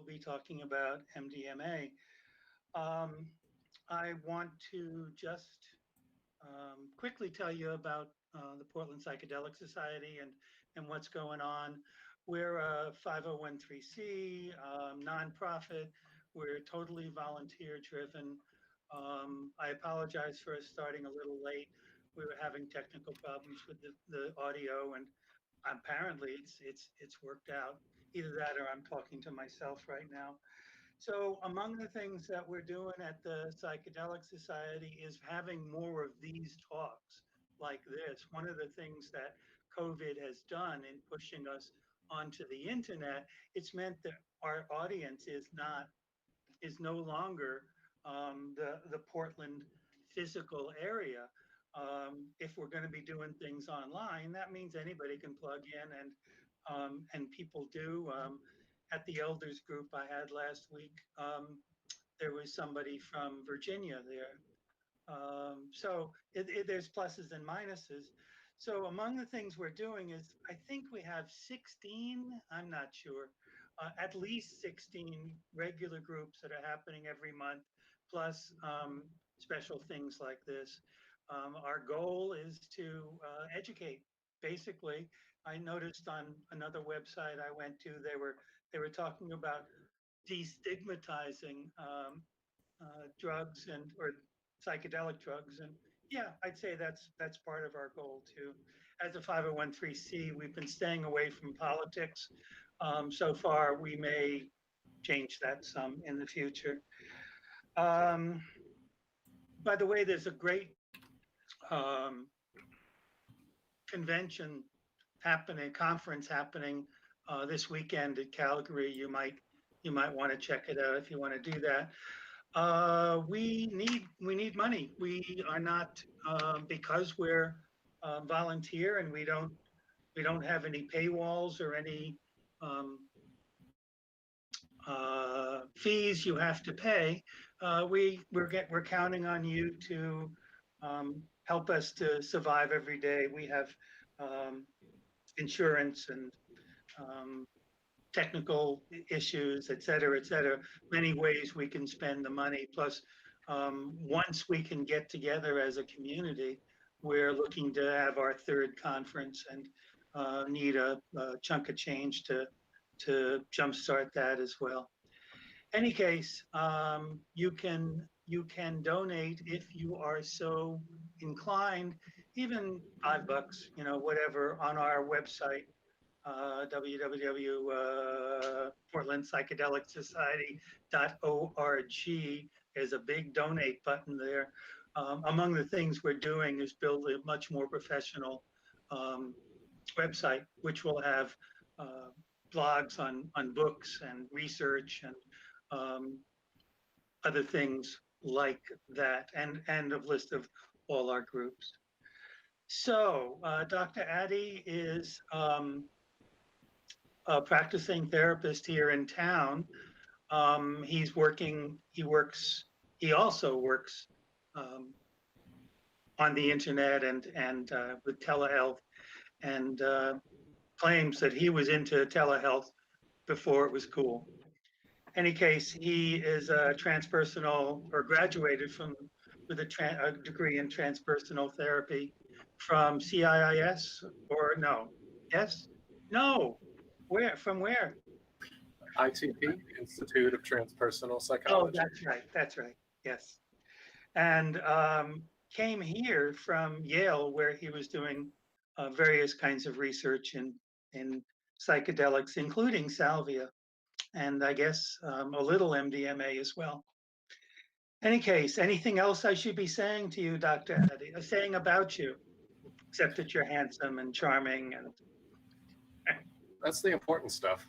we'll be talking about MDMA. I want to just quickly tell you about the Portland Psychedelic Society and what's going on. We're a 501(c) nonprofit. We're totally volunteer driven. I apologize for us starting a little late. We were having technical problems with the audio, and apparently it's worked out. Either that or I'm talking to myself right now. So among the things that we're doing at the Psychedelic Society is having more of these talks like this. One of the things that COVID has done in pushing us onto the internet, it's meant that our audience is no longer the Portland physical area. If we're going to be doing things online, that means anybody can plug in, and people do. At the elders group I had last week, there was somebody from Virginia there. So there's pluses and minuses. So among the things we're doing is, I think we have 16, I'm not sure, at least 16 regular groups that are happening every month, plus special things like this. Our goal is to educate. Basically, I noticed on another website I went to, they were talking about destigmatizing drugs or psychedelic drugs, and yeah, I'd say that's part of our goal too. As a 501(c), we've been staying away from politics. So far, we may change that some in the future. By the way, there's a great conference happening this weekend at Calgary. You might want to check it out if you want to do that. We need money. We are not, because we're volunteer and we don't have any paywalls or any fees you have to pay. We're counting on you to help us to survive every day. We have insurance and technical issues, et cetera, many ways we can spend the money. Plus, once we can get together as a community, we're looking to have our third conference and need a chunk of change to jumpstart that as well. Any case, you can donate if you are so inclined, even $5, whatever, on our website, www.portlandpsychedelicsociety.org. There's a big donate button there. Among the things we're doing is build a much more professional website, which will have blogs on books and research and other things like that, and a list of all our groups. So Dr. Addy is a practicing therapist here in town. He also works on the internet and with telehealth, and claims that he was into telehealth before it was cool. Any case, he is a transpersonal, or graduated with a degree in transpersonal therapy from CIIS, or no? Yes? No. Where? From where? ITP, Institute of Transpersonal Psychology. Oh, that's right. Yes. And came here from Yale, where he was doing various kinds of research in psychedelics, including salvia, and I guess a little MDMA as well. Any case, anything else I should be saying to you, Dr. Addy, saying about you, except that you're handsome and charming and... That's the important stuff.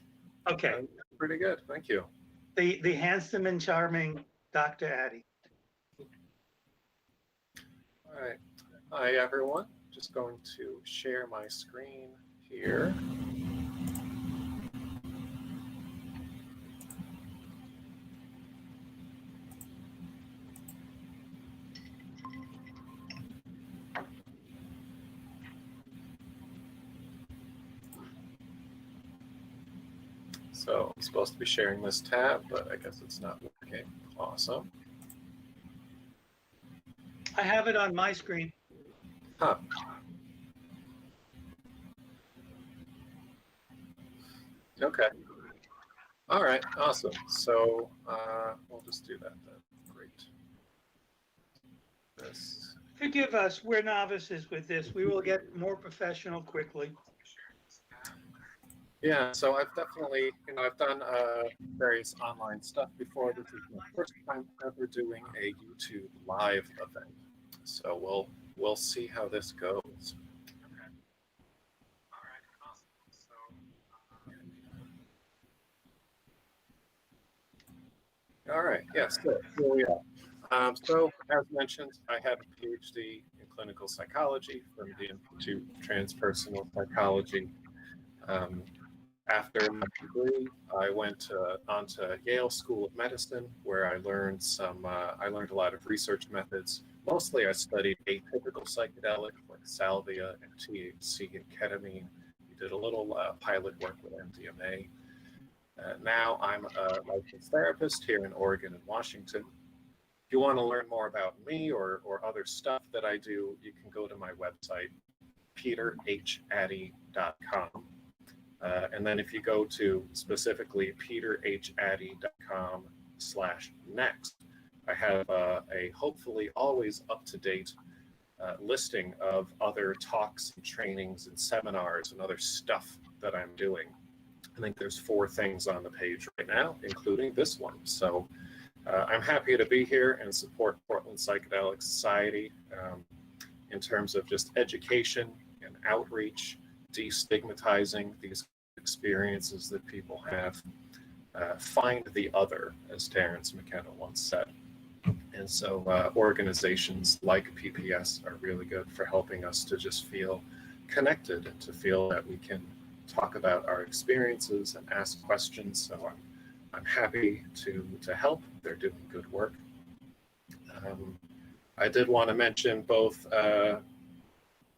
Okay. Pretty good, thank you. The handsome and charming Dr. Addy. All right. Hi, everyone. Just going to share my screen here. So I'm supposed to be sharing this tab, but I guess it's not working. Awesome. I have it on my screen. Huh. Okay. All right. Awesome. So we'll just do that then. Great. This. Forgive us, we're novices with this. We will get more professional quickly. Yeah, so I've definitely, I've done various online stuff before. This is my first time ever doing a YouTube live event. So we'll see how this goes. Okay. All right, awesome. So, all right, yes, so here we are. So as mentioned, I have a PhD in clinical psychology from the Institute of Transpersonal Psychology. After my degree, I went on to Yale School of Medicine, where I learned a lot of research methods. Mostly, I studied atypical psychedelics like salvia and THC and ketamine. We did a little pilot work with MDMA. Now I'm a licensed therapist here in Oregon and Washington. If you want to learn more about me or other stuff that I do, you can go to my website, peterhaddy.com. And then if you go to specifically peterhaddy.com/next, I have a hopefully always up-to-date listing of other talks and trainings and seminars and other stuff that I'm doing. I think there's 4 things on the page right now, including this one. So I'm happy to be here and support Portland Psychedelic Society in terms of just education and outreach, destigmatizing these experiences that people have. Find the other, as Terence McKenna once said. And so organizations like PPS are really good for helping us to just feel connected and to feel that we can talk about our experiences and ask questions. So I'm happy to help. They're doing good work. I did want to mention both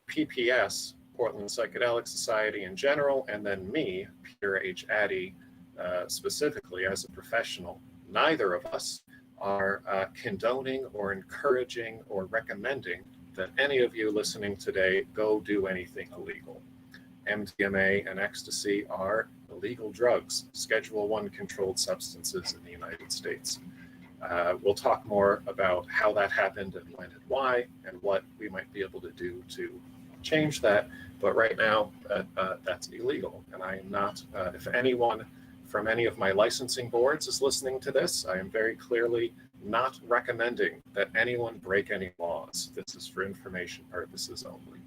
PPS, Portland Psychedelic Society in general, and then me, Peter H. Addy, specifically as a professional. Neither of us are condoning or encouraging or recommending that any of you listening today go do anything illegal. MDMA and ecstasy are illegal drugs, Schedule I controlled substances in the United States. We'll talk more about how that happened and when and why, and what we might be able to do to change that. But right now, that's illegal. And I am not, if anyone from any of my licensing boards is listening to this, I am very clearly not recommending that anyone break any laws. This is for information purposes only.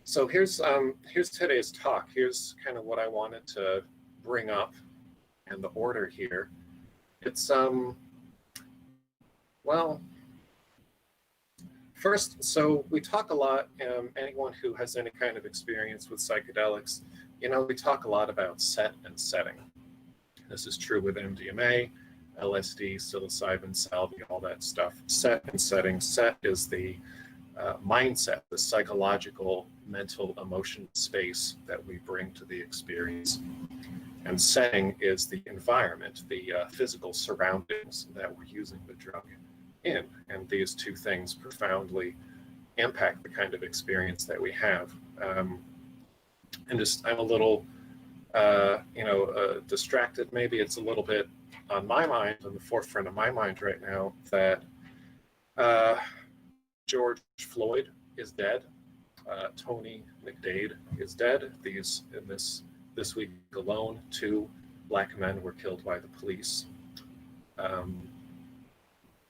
So here's today's talk. Here's kind of what I wanted to bring up and the order here. It's well, first, so we talk a lot, anyone who has any kind of experience with psychedelics, we talk a lot about set and setting. This is true with MDMA, LSD, psilocybin, salvia, all that stuff. Set and setting. Set is the mindset, the psychological, mental, emotional space that we bring to the experience. And setting is the environment, the physical surroundings that we're using the drug in. And these two things profoundly impact the kind of experience that we have. I'm a little, distracted. Maybe it's a little bit on my mind, on the forefront of my mind right now, that George Floyd is dead. Tony McDade is dead. This week alone, 2 Black men were killed by the police.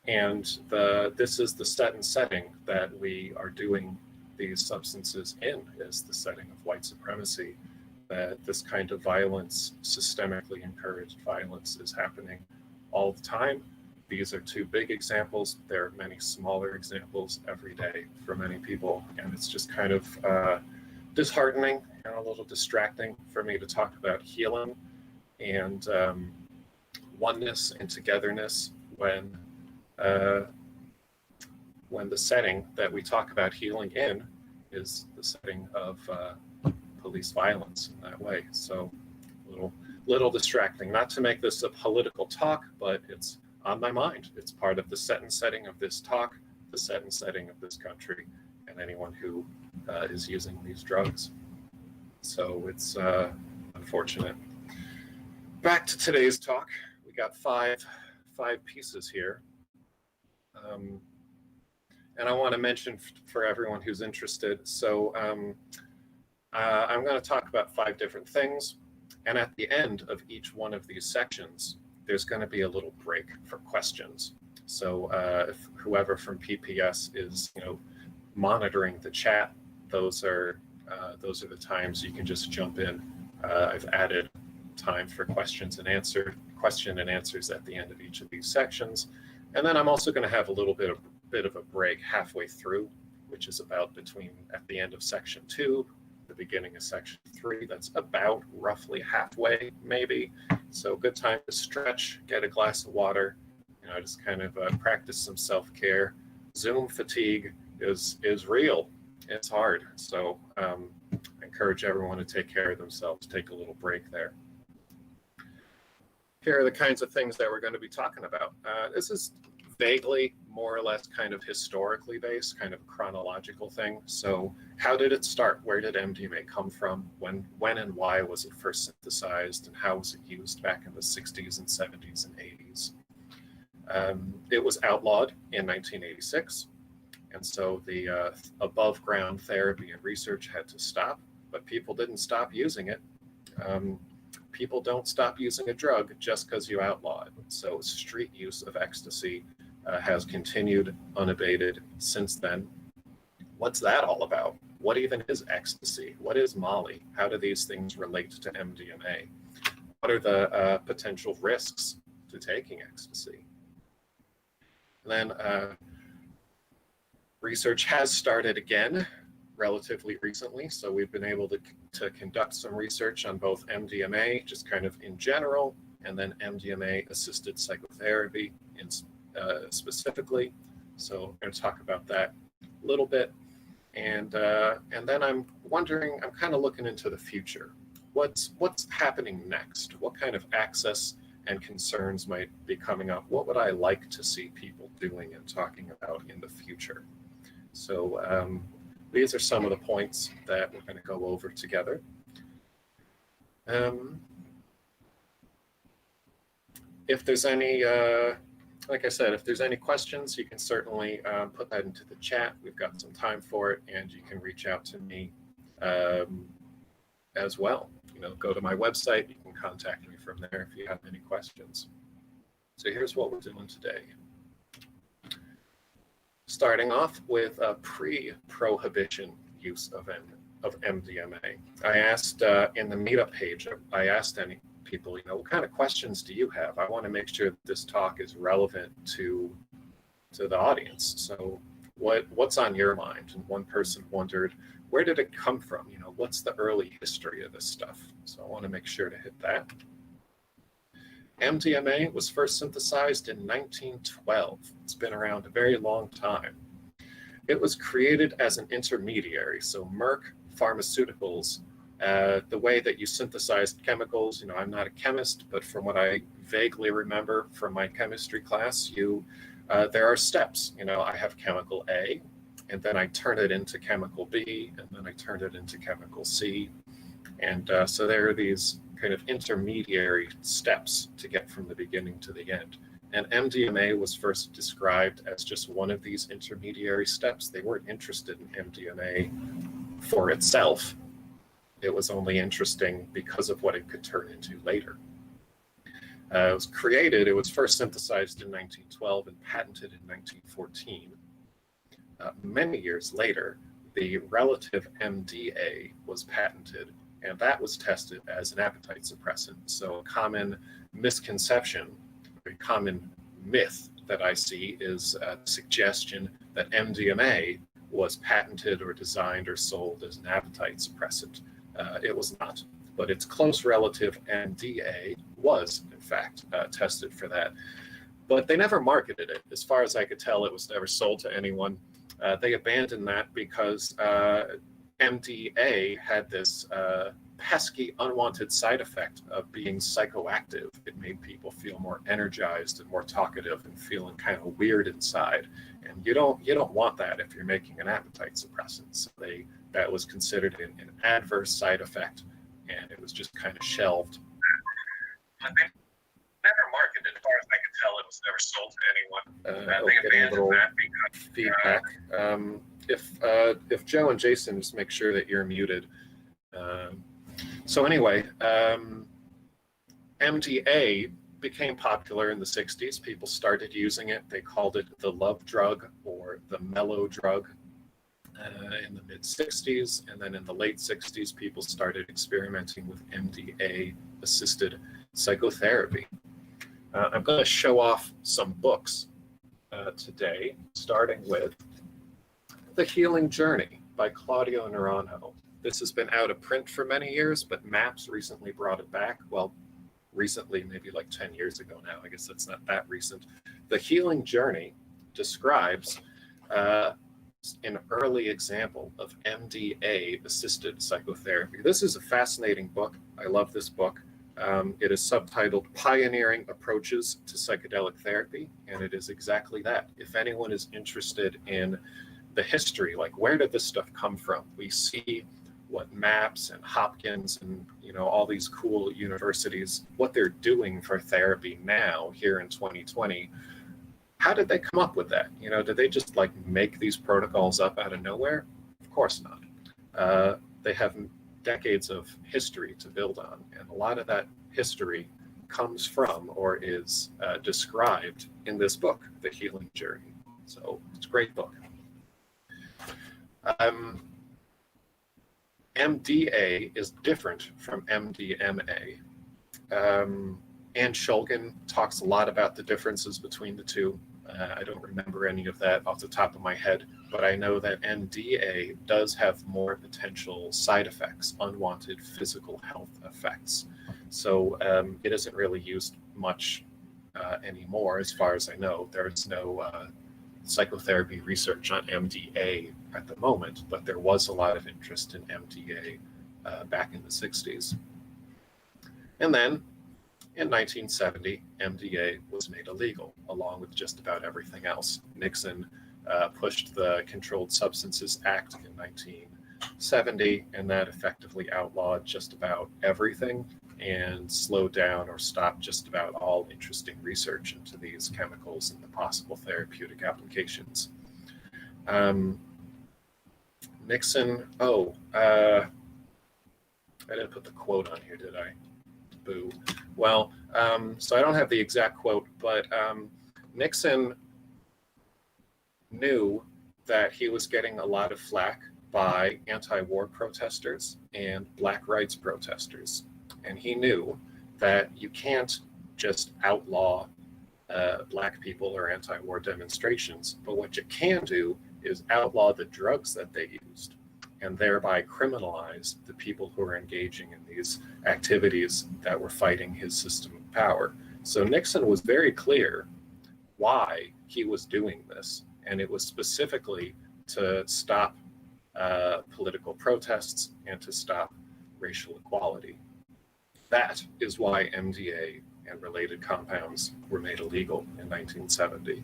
This is the set and setting that we are doing these substances in, is the setting of white supremacy, that this kind of violence, systemically encouraged violence, is happening all the time. These are 2 big examples. There are many smaller examples every day for many people, and it's just kind of disheartening and a little distracting for me to talk about healing and oneness and togetherness when when the setting that we talk about healing in is the setting of police violence in that way. So little distracting. Not to make this a political talk, but it's on my mind. It's part of the set and setting of this talk, the set and setting of this country, and anyone who is using these drugs. So it's unfortunate. Back to today's talk. We got five pieces here. And I want to mention for everyone who's interested, so I'm going to talk about 5 different things. And at the end of each one of these sections, there's going to be a little break for questions. So if whoever from PPS is, monitoring the chat, those are the times you can just jump in. I've added time for question and answers at the end of each of these sections. And then I'm also going to have a little bit of a break halfway through, which is about at the end of section 2, the beginning of section 3. That's about roughly halfway, maybe. So good time to stretch, get a glass of water, just kind of practice some self-care. Zoom fatigue is real. It's hard. So I encourage everyone to take care of themselves, take a little break there. Here are the kinds of things that we're going to be talking about. This is vaguely, more or less, kind of historically based, kind of a chronological thing. So how did it start? Where did MDMA come from? When and why was it first synthesized? And how was it used back in the 60s and 70s and 80s? It was outlawed in 1986. And so the above ground therapy and research had to stop, but people didn't stop using it. People don't stop using a drug just because you outlaw it. So street use of ecstasy has continued unabated since then. What's that all about? What even is ecstasy? What is Molly? How do these things relate to MDMA? What are the potential risks to taking ecstasy? And then research has started again relatively recently. So we've been able to conduct some research on both MDMA, just kind of in general, and then Mdma-Assisted Psychotherapy specifically. So I'm going to talk about that a little bit. And then I'm kind of looking into the future. What's happening next? What kind of access and concerns might be coming up? What would I like to see people doing and talking about in the future? So these are some of the points that we're going to go over together. If there's any, like I said, if there's any questions, you can certainly put that into the chat. We've got some time for it, and you can reach out to me as well. Go to my website. You can contact me from there if you have any questions. So here's what we're doing today. Starting off with a pre-prohibition use of MDMA. I asked in the meetup page, I asked any people, what kind of questions do you have? I want to make sure that this talk is relevant to the audience. So what's on your mind? And one person wondered, where did it come from? What's the early history of this stuff? So I want to make sure to hit that. MDMA was first synthesized in 1912. It's been around a very long time. It was created as an intermediary. So Merck Pharmaceuticals, the way that you synthesized chemicals, I'm not a chemist, but from what I vaguely remember from my chemistry class, there are steps. I have chemical A, and then I turn it into chemical B, and then I turn it into chemical C. And so there are these kind of intermediary steps to get from the beginning to the end. And MDMA was first described as just one of these intermediary steps. They weren't interested in MDMA for itself. It was only interesting because of what it could turn into later. It was first synthesized in 1912 and patented in 1914. Many years later, the relative MDA was patented, and that was tested as an appetite suppressant. So a common misconception, a common myth that I see is a suggestion that MDMA was patented or designed or sold as an appetite suppressant. It was not, but its close relative MDA was, in fact, tested for that. but they never marketed it. As far as I could tell, it was never sold to anyone. They abandoned that because MDA had this pesky, unwanted side effect of being psychoactive. It made people feel more energized and more talkative and feeling kind of weird inside. And you don't want that if you're making an appetite suppressant. So that was considered an adverse side effect, and it was just kind of shelved. But they never marketed. As far as I could tell, it was never sold to anyone. They abandoned that because feedback. If Joe and Jason, just make sure that you're muted. So anyway, MDA became popular in the 60s. People started using it. They called it the love drug or the mellow drug in the mid-60s. And then in the late 60s, people started experimenting with MDA-assisted psychotherapy. I'm going to show off some books today, starting with The Healing Journey by Claudio Naranjo. This has been out of print for many years, but MAPS recently brought it back. Well, recently, maybe like 10 years ago now. I guess that's not that recent. The Healing Journey describes an early example of MDA-assisted psychotherapy. This is a fascinating book. I love this book. It is subtitled Pioneering Approaches to Psychedelic Therapy, and it is exactly that. If anyone is interested in the history, like where did this stuff come from? We see what MAPS and Hopkins and all these cool universities, what they're doing for therapy now here in 2020. How did they come up with that? Did they just like make these protocols up out of nowhere? Of course not. They have decades of history to build on, and a lot of that history comes from or is described in this book, The Healing Journey. So it's a great book. MDA is different from MDMA. And Shulgin talks a lot about the differences between the two. I don't remember any of that off the top of my head, but I know that MDA does have more potential side effects, unwanted physical health effects. So it isn't really used much anymore, as far as I know. There is no psychotherapy research on MDA at the moment, but there was a lot of interest in MDA back in the 60s. And then in 1970, MDA was made illegal, along with just about everything else. Nixon pushed the Controlled Substances Act in 1970, and that effectively outlawed just about everything and slowed down or stopped just about all interesting research into these chemicals and the possible therapeutic applications. Nixon, I didn't put the quote on here, did I? Boo. Well, so I don't have the exact quote, but Nixon knew that he was getting a lot of flack by anti-war protesters and Black rights protesters. And he knew that you can't just outlaw Black people or anti-war demonstrations, but what you can do is outlaw the drugs that they used and thereby criminalize the people who are engaging in these activities that were fighting his system of power. So Nixon was very clear why he was doing this, and it was specifically to stop political protests and to stop racial equality. That is why MDA and related compounds were made illegal in 1970.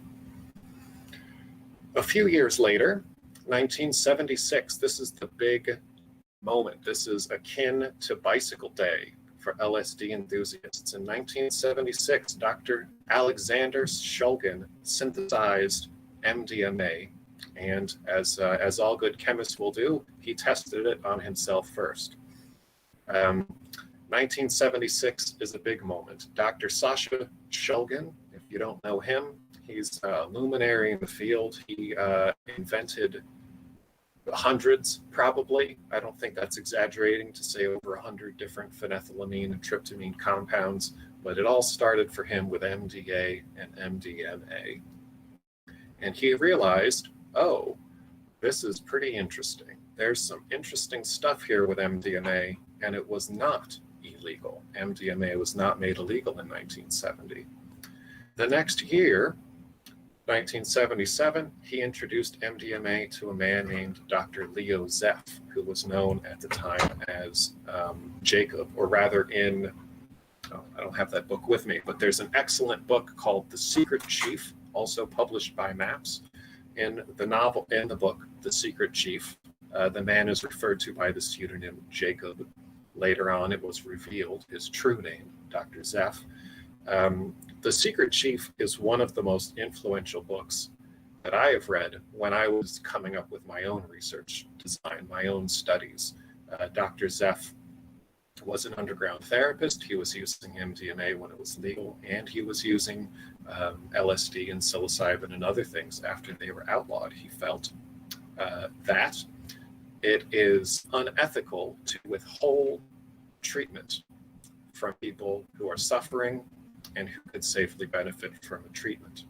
A few years later, 1976, this is the big moment. This is akin to Bicycle Day for LSD enthusiasts. In 1976, Dr. Alexander Shulgin synthesized MDMA, and as all good chemists will do, he tested it on himself first. 1976 is a big moment. Dr. Sasha Shulgin, if you don't know him, he's a luminary in the field. He invented hundreds, probably. I don't think that's exaggerating to say over 100 different phenethylamine and tryptamine compounds, but it all started for him with MDA and MDMA. And he realized, oh, this is pretty interesting. There's some interesting stuff here with MDMA, and it was not illegal. MDMA was not made illegal in 1970. The next year, 1977, he introduced MDMA to a man named Dr. Leo Zeff, who was known at the time as Jacob, or rather I don't have that book with me, but there's an excellent book called The Secret Chief, also published by MAPS. In the book, The Secret Chief, the man is referred to by the pseudonym Jacob. Later on, it was revealed his true name, Dr. Zeff. The Secret Chief is one of the most influential books that I have read when I was coming up with my own research design, my own studies. Dr. Zeff was an underground therapist. He was using MDMA when it was legal, and he was using LSD and psilocybin and other things after they were outlawed. He felt that it is unethical to withhold treatment from people who are suffering and who could safely benefit from a treatment.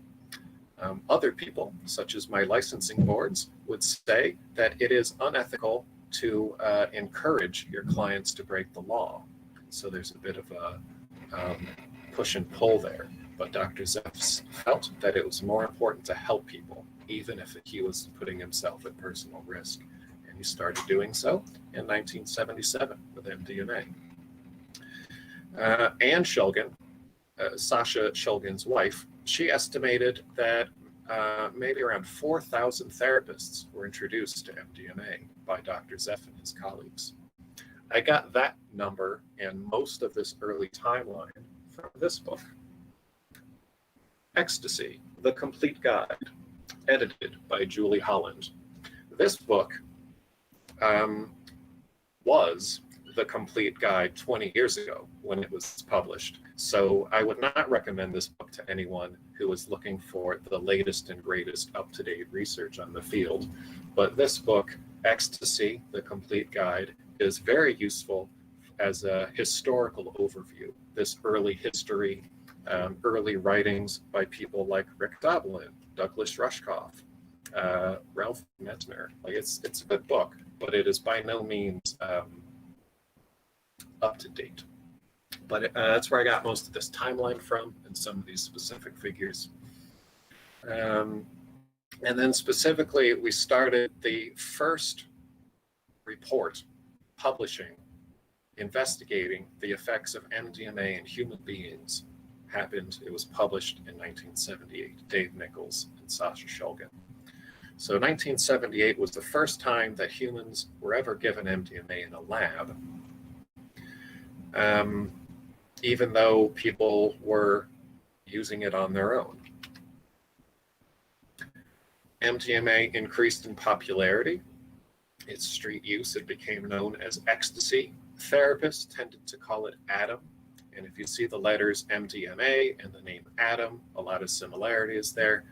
Other people, such as my licensing boards, would say that it is unethical to encourage your clients to break the law. So there's a bit of a push and pull there. But Dr. Zeff felt that it was more important to help people, even if he was putting himself at personal risk. And he started doing so in 1977 with MDMA. Anne Shulgin, Sasha Shulgin's wife, she estimated that maybe around 4,000 therapists were introduced to MDMA by Dr. Zeff and his colleagues. I got that number and most of this early timeline from this book, Ecstasy, The Complete Guide, edited by Julie Holland. This book was the complete guide 20 years ago when it was published. So I would not recommend this book to anyone who is looking for the latest and greatest up-to-date research on the field. But this book, Ecstasy, The Complete Guide, is very useful as a historical overview. This early history, early writings by people like Rick Doblin, Douglas Rushkoff, Ralph Metzner. Like it's a good book, but it is by no means up to date. But that's where I got most of this timeline from and some of these specific figures. And then specifically, we started the first report publishing, investigating the effects of MDMA in human beings. It was published in 1978, Dave Nichols and Sasha Shulgin. So 1978 was the first time that humans were ever given MDMA in a lab. Even though people were using it on their own. MDMA increased in popularity. Its street use, it became known as ecstasy. Therapists tended to call it Adam. And if you see the letters MDMA and the name Adam, a lot of similarities there.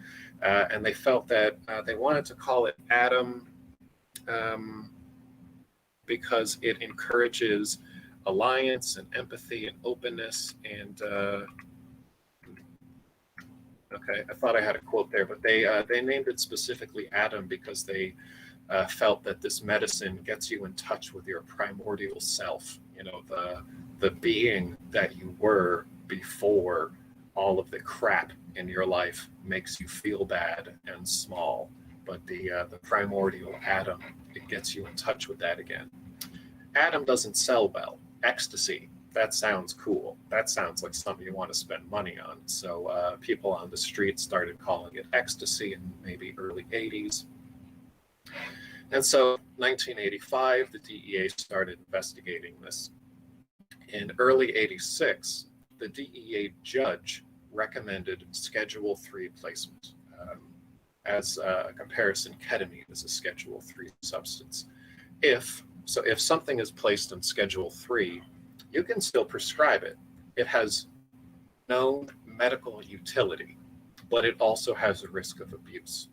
And they felt that they wanted to call it Adam because it encourages alliance and empathy and openness and okay, I thought I had a quote there, but they named it specifically Adam because they felt that this medicine gets you in touch with your primordial self, you know, the being that you were before all of the crap in your life makes you feel bad and small, but the primordial Adam, it gets you in touch with that again. Adam doesn't sell well. Ecstasy, that sounds cool. That sounds like something you want to spend money on. So people on the street started calling it ecstasy in maybe early 80s. And so 1985, the DEA started investigating this. In early 86, the DEA judge recommended Schedule III placement. As a comparison, ketamine is a Schedule III substance. If something is placed on Schedule III, you can still prescribe it. It has known medical utility, but it also has a risk of abuse.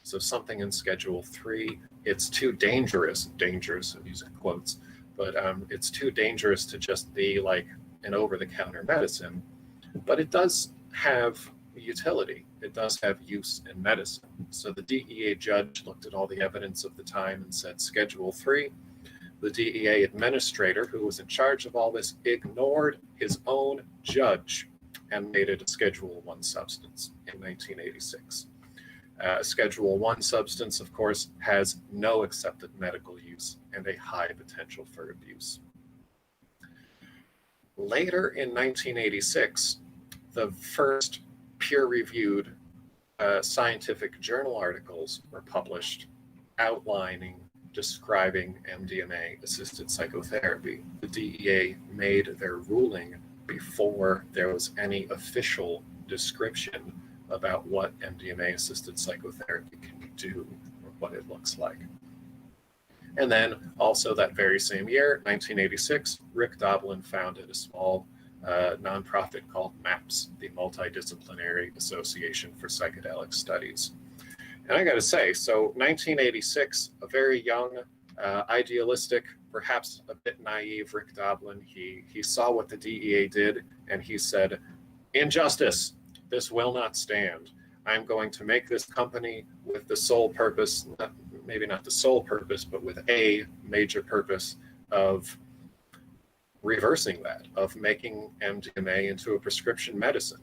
So something in Schedule III, it's too dangerous, I'm using quotes, but it's too dangerous to just be like an over-the-counter medicine, but it does have utility. It does have use in medicine. So the DEA judge looked at all the evidence of the time and said Schedule III. The DEA administrator, who was in charge of all this, ignored his own judge and made it a Schedule I substance in 1986. Schedule I substance, of course, has no accepted medical use and a high potential for abuse. Later in 1986, the first peer-reviewed scientific journal articles were published outlining, describing MDMA-assisted psychotherapy. The DEA made their ruling before there was any official description about what MDMA-assisted psychotherapy can do or what it looks like. And then also that very same year, 1986, Rick Doblin founded a small nonprofit called MAPS, the Multidisciplinary Association for Psychedelic Studies. And I got to say, so 1986, a very young, idealistic, perhaps a bit naive Rick Doblin, he saw what the DEA did and he said, injustice, this will not stand. I'm going to make this company with the sole purpose, maybe not the sole purpose, but with a major purpose of reversing that, of making MDMA into a prescription medicine.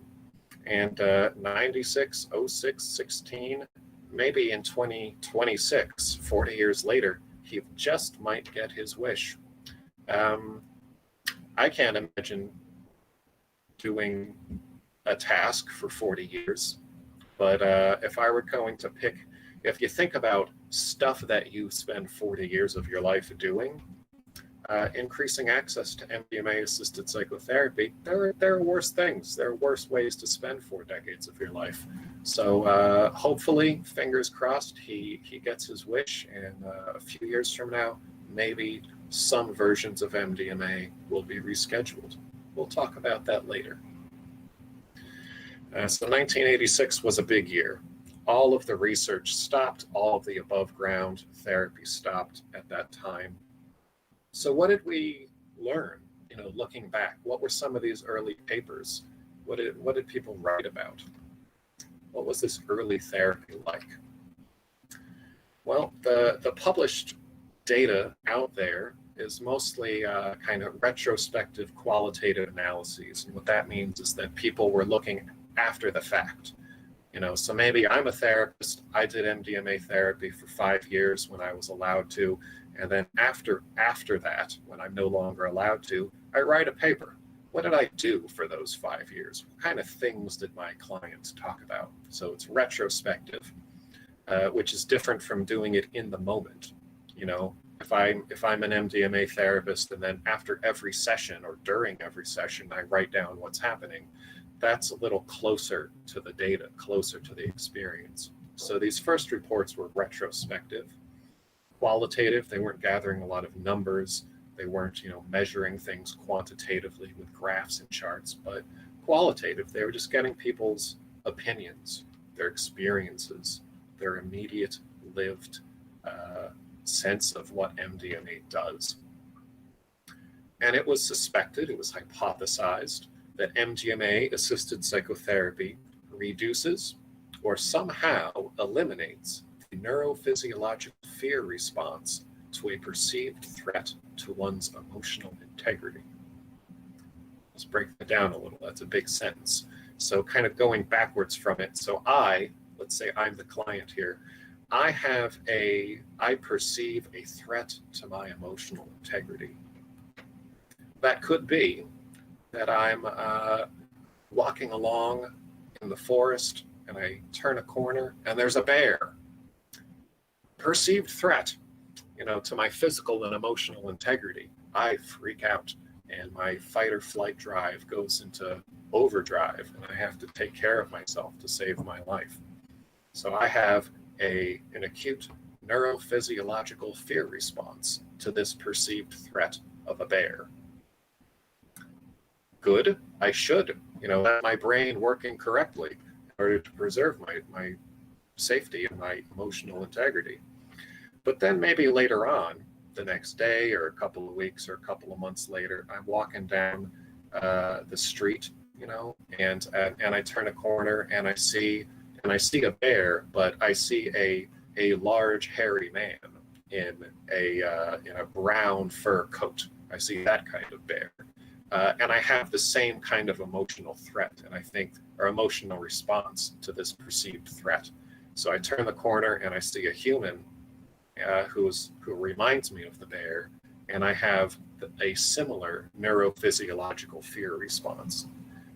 And 96, 06, 16, maybe in 2026, 40 years later, he just might get his wish. I can't imagine doing a task for 40 years, but if I were going to pick, if you think about stuff that you spend 40 years of your life doing, increasing access to MDMA-assisted psychotherapy, there are worse things. There are worse ways to spend 4 decades of your life. So hopefully, fingers crossed, he gets his wish, and a few years from now, maybe some versions of MDMA will be rescheduled. We'll talk about that later. So 1986 was a big year. All of the research stopped, all of the above ground therapy stopped at that time. So what did we learn, looking back? What were some of these early papers? What did people write about? What was this early therapy like? Well, the published data out there is mostly kind of retrospective qualitative analyses. And what that means is that people were looking after the fact. So maybe I'm a therapist. I did MDMA therapy for 5 years when I was allowed to. And then after that, when I'm no longer allowed to, I write a paper. What did I do for those 5 years? What kind of things did my clients talk about? So it's retrospective, which is different from doing it in the moment. If I'm an MDMA therapist and then after every session or during every session, I write down what's happening, that's a little closer to the data, closer to the experience. So these first reports were retrospective. Qualitative, they weren't gathering a lot of numbers. They weren't, measuring things quantitatively with graphs and charts, but qualitative, they were just getting people's opinions, their experiences, their immediate lived sense of what MDMA does. And it was suspected, it was hypothesized that MDMA-assisted psychotherapy reduces or somehow eliminates the neurophysiological fear response to a perceived threat to one's emotional integrity. Let's break that down a little. That's a big sentence. So kind of going backwards from it. So let's say I'm the client here. I perceive a threat to my emotional integrity. That could be that I'm walking along in the forest and I turn a corner and there's a bear. Perceived threat, to my physical and emotional integrity. I freak out and my fight or flight drive goes into overdrive and I have to take care of myself to save my life. So I have an acute neurophysiological fear response to this perceived threat of a bear. Good, I should, let my brain working correctly in order to preserve my safety and my emotional integrity. But then maybe later on, the next day or a couple of weeks or a couple of months later, I'm walking down the street, and I turn a corner and I see a bear, but I see a large hairy man in a brown fur coat. I see that kind of bear. And I have the same kind of emotional threat, and I think, or emotional response to this perceived threat. So I turn the corner and I see a human who reminds me of the bear, and I have a similar neurophysiological fear response.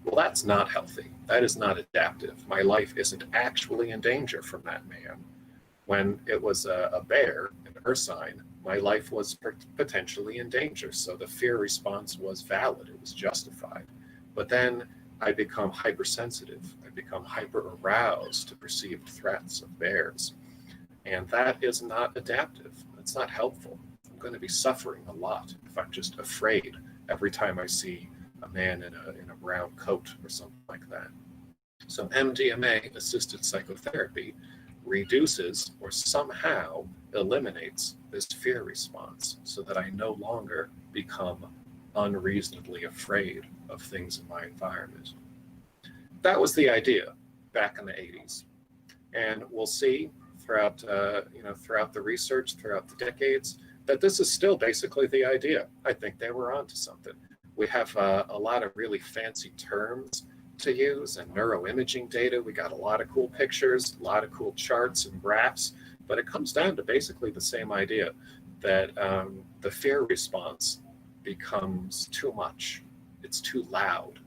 Well, that's not healthy. That is not adaptive. My life isn't actually in danger from that man. When it was a bear, an ursine, my life was potentially in danger. So the fear response was valid. It was justified. But then I become hypersensitive. I become hyper aroused to perceived threats of bears. And that is not adaptive. It's not helpful. I'm going to be suffering a lot if I'm just afraid every time I see a man in a brown coat or something like that. So MDMA-assisted psychotherapy reduces or somehow eliminates this fear response so that I no longer become unreasonably afraid of things in my environment. That was the idea back in the 80s. And we'll see throughout the research, throughout the decades, that this is still basically the idea. I think they were onto something. We have a lot of really fancy terms to use and neuroimaging data. We got a lot of cool pictures, a lot of cool charts and graphs, but it comes down to basically the same idea that the fear response becomes too much. It's too loud.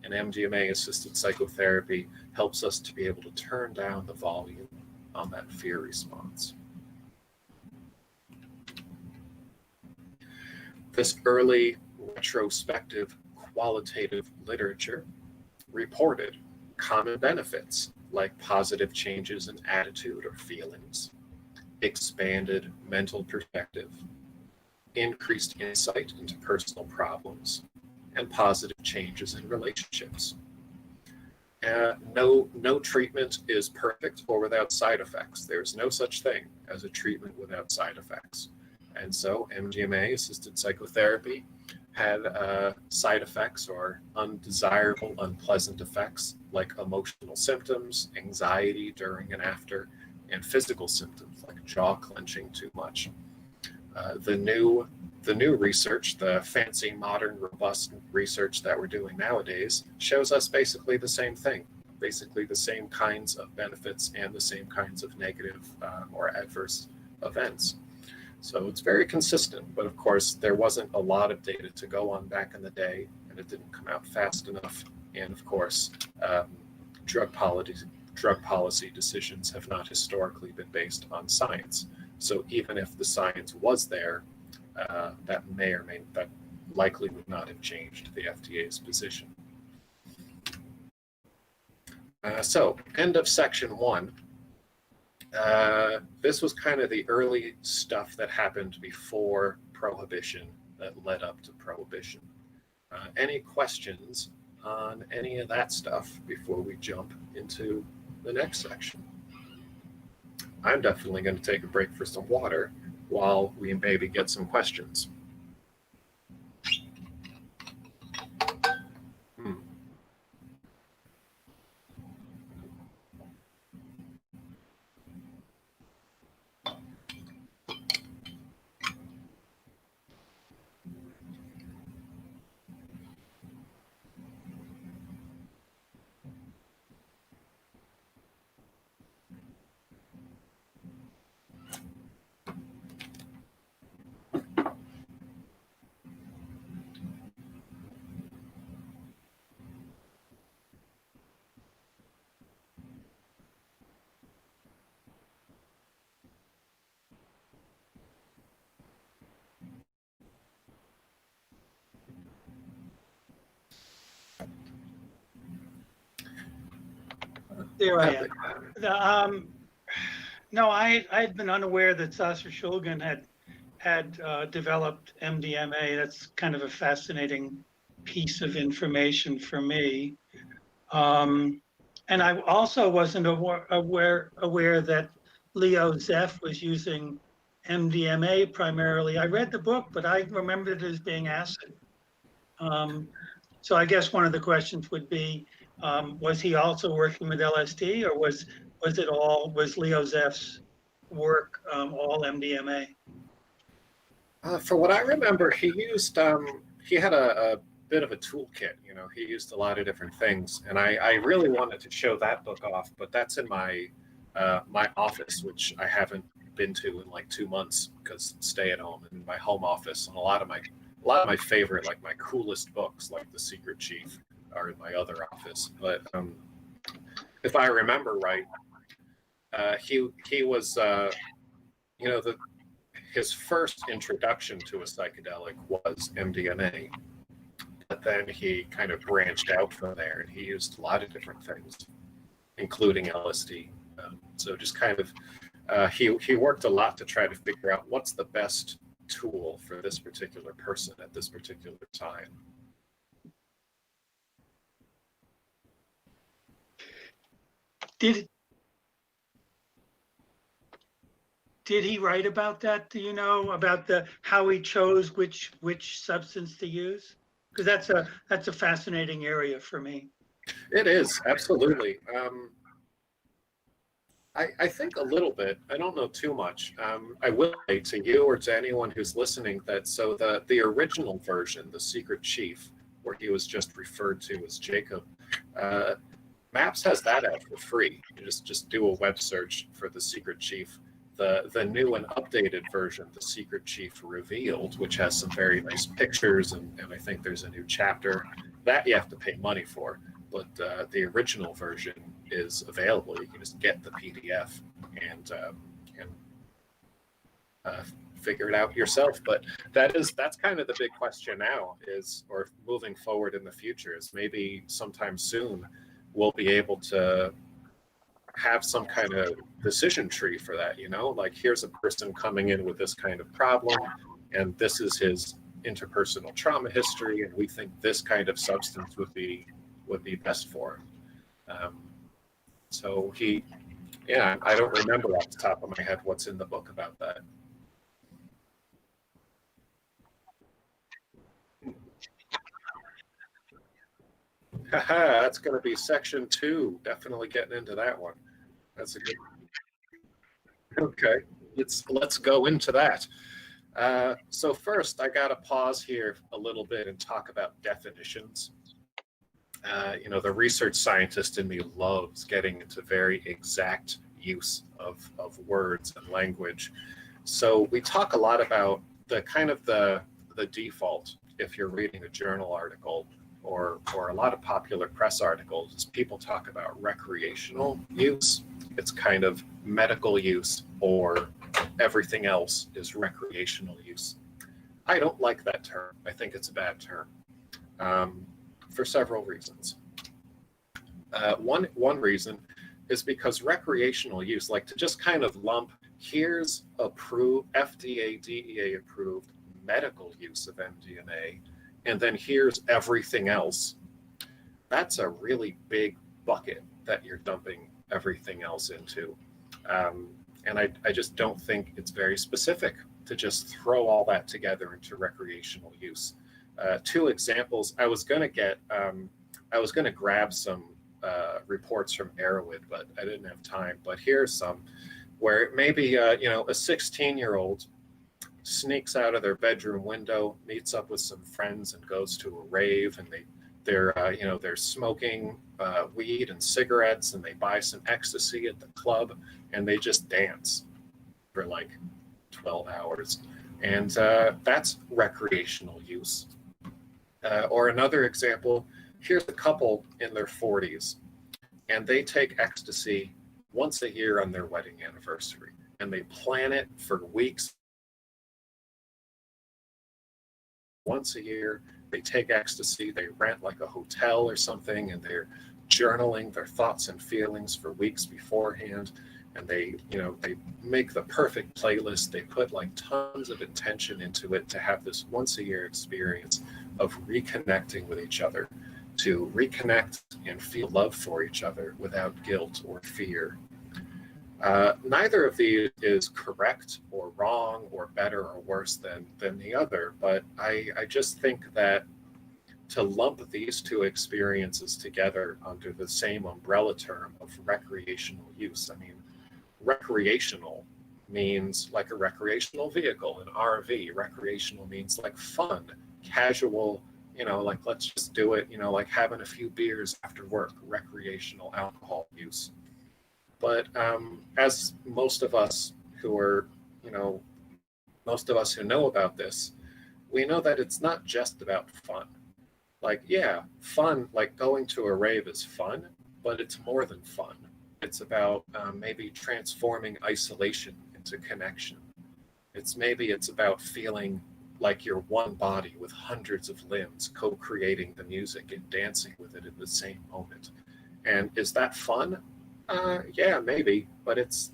And MDMA-assisted psychotherapy helps us to be able to turn down the volume on that fear response. This early retrospective qualitative literature reported common benefits like positive changes in attitude or feelings, expanded mental perspective, increased insight into personal problems, and positive changes in relationships. No treatment is perfect or without side effects. There's no such thing as a treatment without side effects. And so MDMA-assisted psychotherapy had side effects or undesirable, unpleasant effects like emotional symptoms, anxiety during and after, and physical symptoms like jaw clenching too much. The new research, the fancy, modern, robust research that we're doing nowadays, shows us basically the same thing, basically the same kinds of benefits and the same kinds of negative or adverse events. So it's very consistent, but of course there wasn't a lot of data to go on back in the day, and it didn't come out fast enough. And of course, drug policy decisions have not historically been based on science. So even if the science was there, that likely would not have changed the FDA's position. So end of section 1. This was kind of the early stuff that happened before Prohibition that led up to Prohibition. Any questions on any of that stuff before we jump into the next section? I'm definitely going to take a break for some water while we maybe get some questions. There I am. No, I had been unaware that Sasser Shulgin had developed MDMA. That's kind of a fascinating piece of information for me. And I also wasn't aware that Leo Zeff was using MDMA primarily. I read the book, but I remembered it as being acid. So I guess one of the questions would be, was he also working with LSD, or was Leo Zeff's work all MDMA? For what I remember, he used he had a bit of a toolkit. You know, he used a lot of different things, and I really wanted to show that book off, but that's in my my office, which I haven't been to in like 2 months because stay at home, in my home office. And a lot of my favorite, like my coolest books, like The Secret Chief, are in my other office. But if I remember right, he was you know, his first introduction to a psychedelic was MDMA, but then he kind of branched out from there, and he used a lot of different things, including LSD. So just kind of, he worked a lot to try to figure out what's the best tool for this particular person at this particular time. Did he write about that? Do you know about how he chose which substance to use? Because that's a fascinating area for me. It is, absolutely. I think a little bit. I don't know too much. I will say to you or to anyone who's listening that so the original version, The Secret Chief, where he was just referred to as Jacob, Maps has that out for free. You just do a web search for The Secret Chief. The new and updated version, The Secret Chief Revealed, which has some very nice pictures, and I think there's a new chapter, that you have to pay money for. But the original version is available. You can just get the PDF and figure it out yourself. But that's kind of the big question now, or moving forward in the future, is maybe sometime soon we'll be able to have some kind of decision tree for that. You know, like here's a person coming in with this kind of problem, and this is his interpersonal trauma history, and we think this kind of substance would be best for him. So I don't remember off the top of my head what's in the book about that. Haha, that's going to be section 2. Definitely getting into that one. That's a good one. Okay, let's go into that. So first, I got to pause here a little bit and talk about definitions. You know, the research scientist in me loves getting into very exact use of words and language. So we talk a lot about the kind of the default if you're reading a journal article or a lot of popular press articles is people talk about recreational use. It's kind of medical use, or everything else is recreational use. I don't like that term. I think it's a bad term. For several reasons. One reason is because recreational use, like to just kind of lump, here's approved, FDA, DEA approved medical use of MDMA, and then here's everything else. That's a really big bucket that you're dumping everything else into. And I just don't think it's very specific to just throw all that together into recreational use. 2 examples. I was going to grab some reports from Arrowhead, but I didn't have time. But here's some where maybe a 16-year-old sneaks out of their bedroom window, meets up with some friends, and goes to a rave, and they're smoking weed and cigarettes, and they buy some ecstasy at the club, and they just dance for like 12 hours, and that's recreational use. Or another example, here's a couple in their 40s, and they take ecstasy once a year on their wedding anniversary, and they plan it for weeks. Once a year, they take ecstasy, they rent like a hotel or something, and they're journaling their thoughts and feelings for weeks beforehand. And they make the perfect playlist. They put like tons of intention into it to have this once a year experience of reconnecting with each other, to reconnect and feel love for each other without guilt or fear. Neither of these is correct or wrong or better or worse than the other, but I just think that to lump these 2 experiences together under the same umbrella term of recreational use, I mean, recreational means like a recreational vehicle, an RV. Recreational means like fun, casual, like let's just do it, like having a few beers after work, recreational alcohol use. But as most of us who are, most of us who know about this, we know that it's not just about fun. Like, yeah, fun, like going to a rave is fun, but it's more than fun. It's about maybe transforming isolation into connection. It's about feeling like you're one body with hundreds of limbs co-creating the music and dancing with it in the same moment. And is that fun? Yeah, maybe, but it's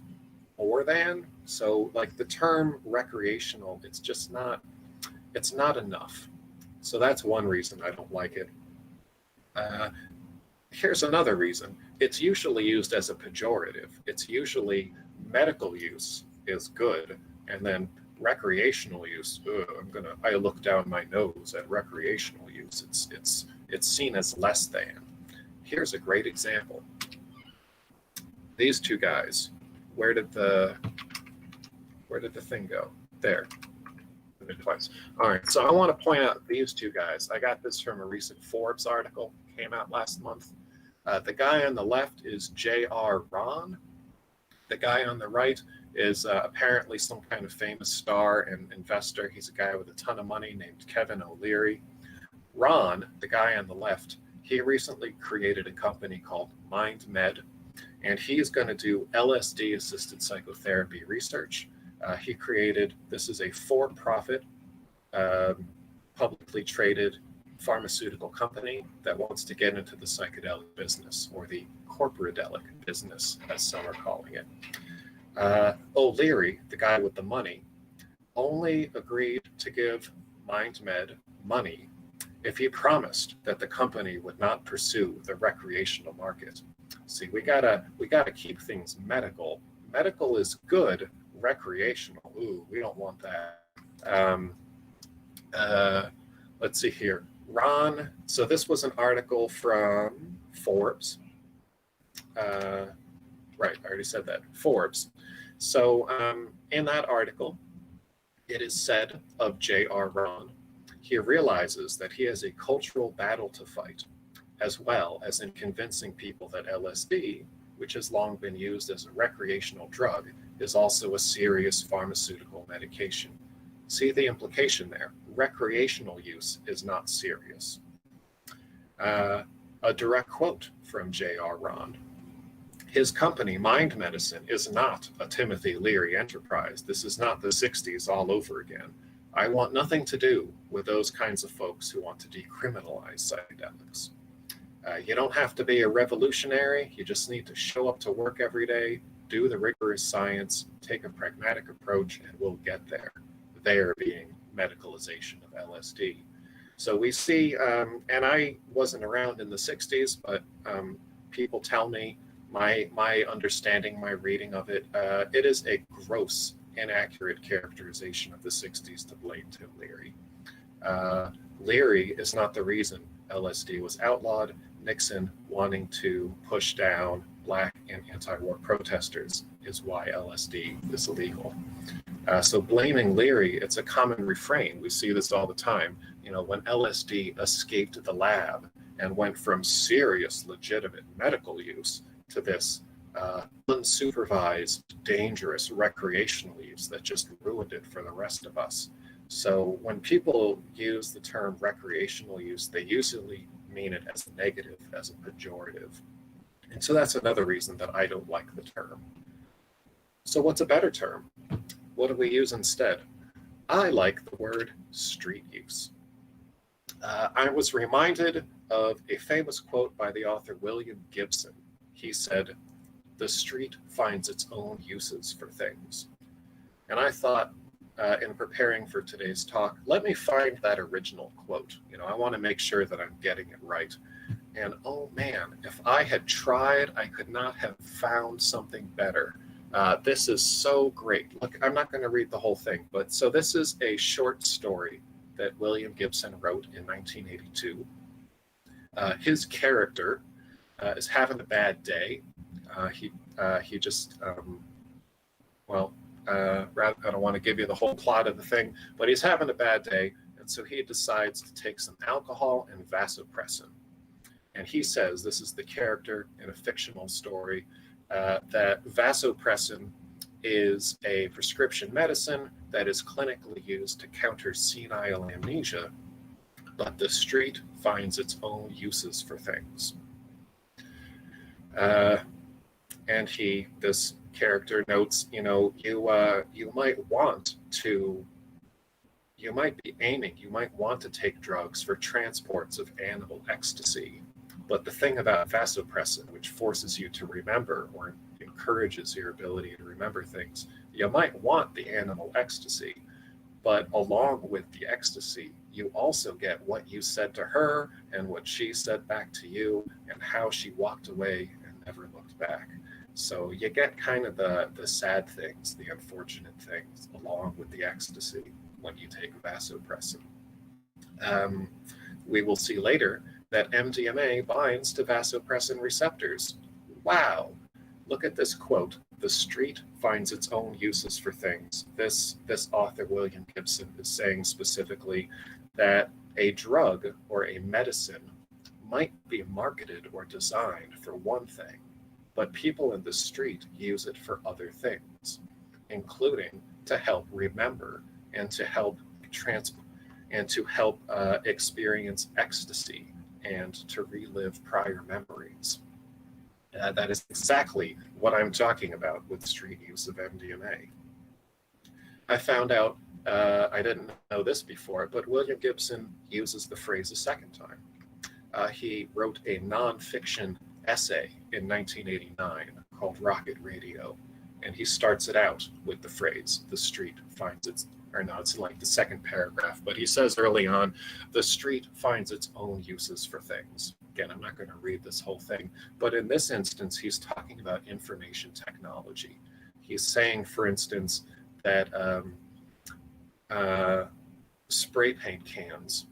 more than. So like the term recreational, it's not enough. So that's one reason I don't like it. Here's another reason. It's usually used as a pejorative. It's usually medical use is good, and then recreational use, I look down my nose at recreational use. It's seen as less than. Here's a great example. These two guys, where did the thing go? There. Twice. All right, so I want to point out these two guys. I got this from a recent Forbes article, came out last month. The guy on the left is J.R. Ron. The guy on the right is apparently some kind of famous star and investor. He's a guy with a ton of money named Kevin O'Leary. Ron, the guy on the left, he recently created a company called MindMed, and he's going to do LSD-assisted psychotherapy research. This is a for-profit, publicly traded pharmaceutical company that wants to get into the psychedelic business, or the corporadelic business, as some are calling it. O'Leary, the guy with the money, only agreed to give MindMed money if he promised that the company would not pursue the recreational market. See, we gotta keep things medical. Medical is good. Recreational, ooh, we don't want that. Let's see here. Ron, so this was an article from Forbes. Right, I already said that, Forbes. So in that article, it is said of J.R. Ron, he realizes that he has a cultural battle to fight, as well as in convincing people that LSD, which has long been used as a recreational drug, is also a serious pharmaceutical medication. See the implication there. Recreational use is not serious. A direct quote from J.R. Ron. His company, Mind Medicine, is not a Timothy Leary enterprise. This is not the 60s all over again. I want nothing to do with those kinds of folks who want to decriminalize psychedelics. You don't have to be a revolutionary. You just need to show up to work every day, do the rigorous science, take a pragmatic approach, and we'll get there. There being medicalization of LSD. So we see, and I wasn't around in the 60s, but people tell me my understanding, my reading of it, it is a gross, inaccurate characterization of the 60s to blame Tim Leary. Leary is not the reason LSD was outlawed. Nixon wanting to push down Black and anti-war protesters is why LSD is illegal. So blaming Leary, it's a common refrain. We see this all the time. You know, when LSD escaped the lab and went from serious, legitimate medical use to this unsupervised, dangerous recreational use that just ruined it for the rest of us. So when people use the term recreational use, they usually mean it as a negative, as a pejorative. And so that's another reason that I don't like the term. So what's a better term? What do we use instead? I like the word street use. I was reminded of a famous quote by the author William Gibson. He said, "The street finds its own uses for things." And I thought, in preparing for today's talk, let me find that original quote. You know, I want to make sure that I'm getting it right. And oh man, if I had tried, I could not have found something better. This is so great. Look, I'm not going to read the whole thing, but so this is a short story that William Gibson wrote in 1982. His character is having a bad day. He just, I don't want to give you the whole plot of the thing, but he's having a bad day, and And so he decides to take some alcohol and vasopressin. And he says, this is the character in a fictional story, that vasopressin is a prescription medicine that is clinically used to counter senile amnesia, but the street finds its own uses for things. And this character notes, you might be aiming, you might want to take drugs for transports of animal ecstasy. But the thing about vasopressin, which forces you to remember or encourages your ability to remember things, you might want the animal ecstasy, but along with the ecstasy, you also get what you said to her and what she said back to you and how she walked away and never looked back. So you get kind of the sad things, the unfortunate things, along with the ecstasy when you take vasopressin. We will see later that MDMA binds to vasopressin receptors. Wow, look at this quote. The street finds its own uses for things. This author, William Gibson, is saying specifically that a drug or a medicine might be marketed or designed for one thing, but people in the street use it for other things, including to help remember and to help experience ecstasy and to relive prior memories. That is exactly what I'm talking about with street use of MDMA. I found out, I didn't know this before, but William Gibson uses the phrase a second time. He wrote a nonfiction essay in 1989 called Rocket Radio, and he starts it out with the phrase, the street finds its, or no, it's like the second paragraph, but he says early on, the street finds its own uses for things. Again, I'm not going to read this whole thing, but in this instance, he's talking about information technology. He's saying, for instance, that spray paint cans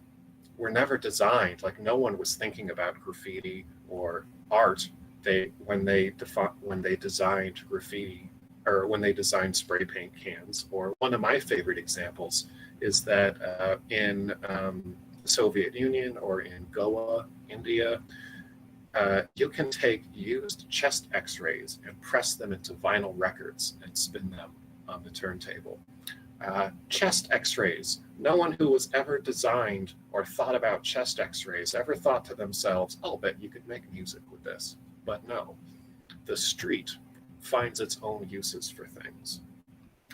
were never designed, like no one was thinking about graffiti or art when they designed graffiti, or when they designed spray paint cans. Or one of my favorite examples is that in the Soviet Union or in Goa, India, you can take used chest x-rays and press them into vinyl records and spin them on the turntable. Chest x-rays. No one who was ever designed or thought about chest x-rays ever thought to themselves, I'll bet you could make music with this. But no, the street finds its own uses for things.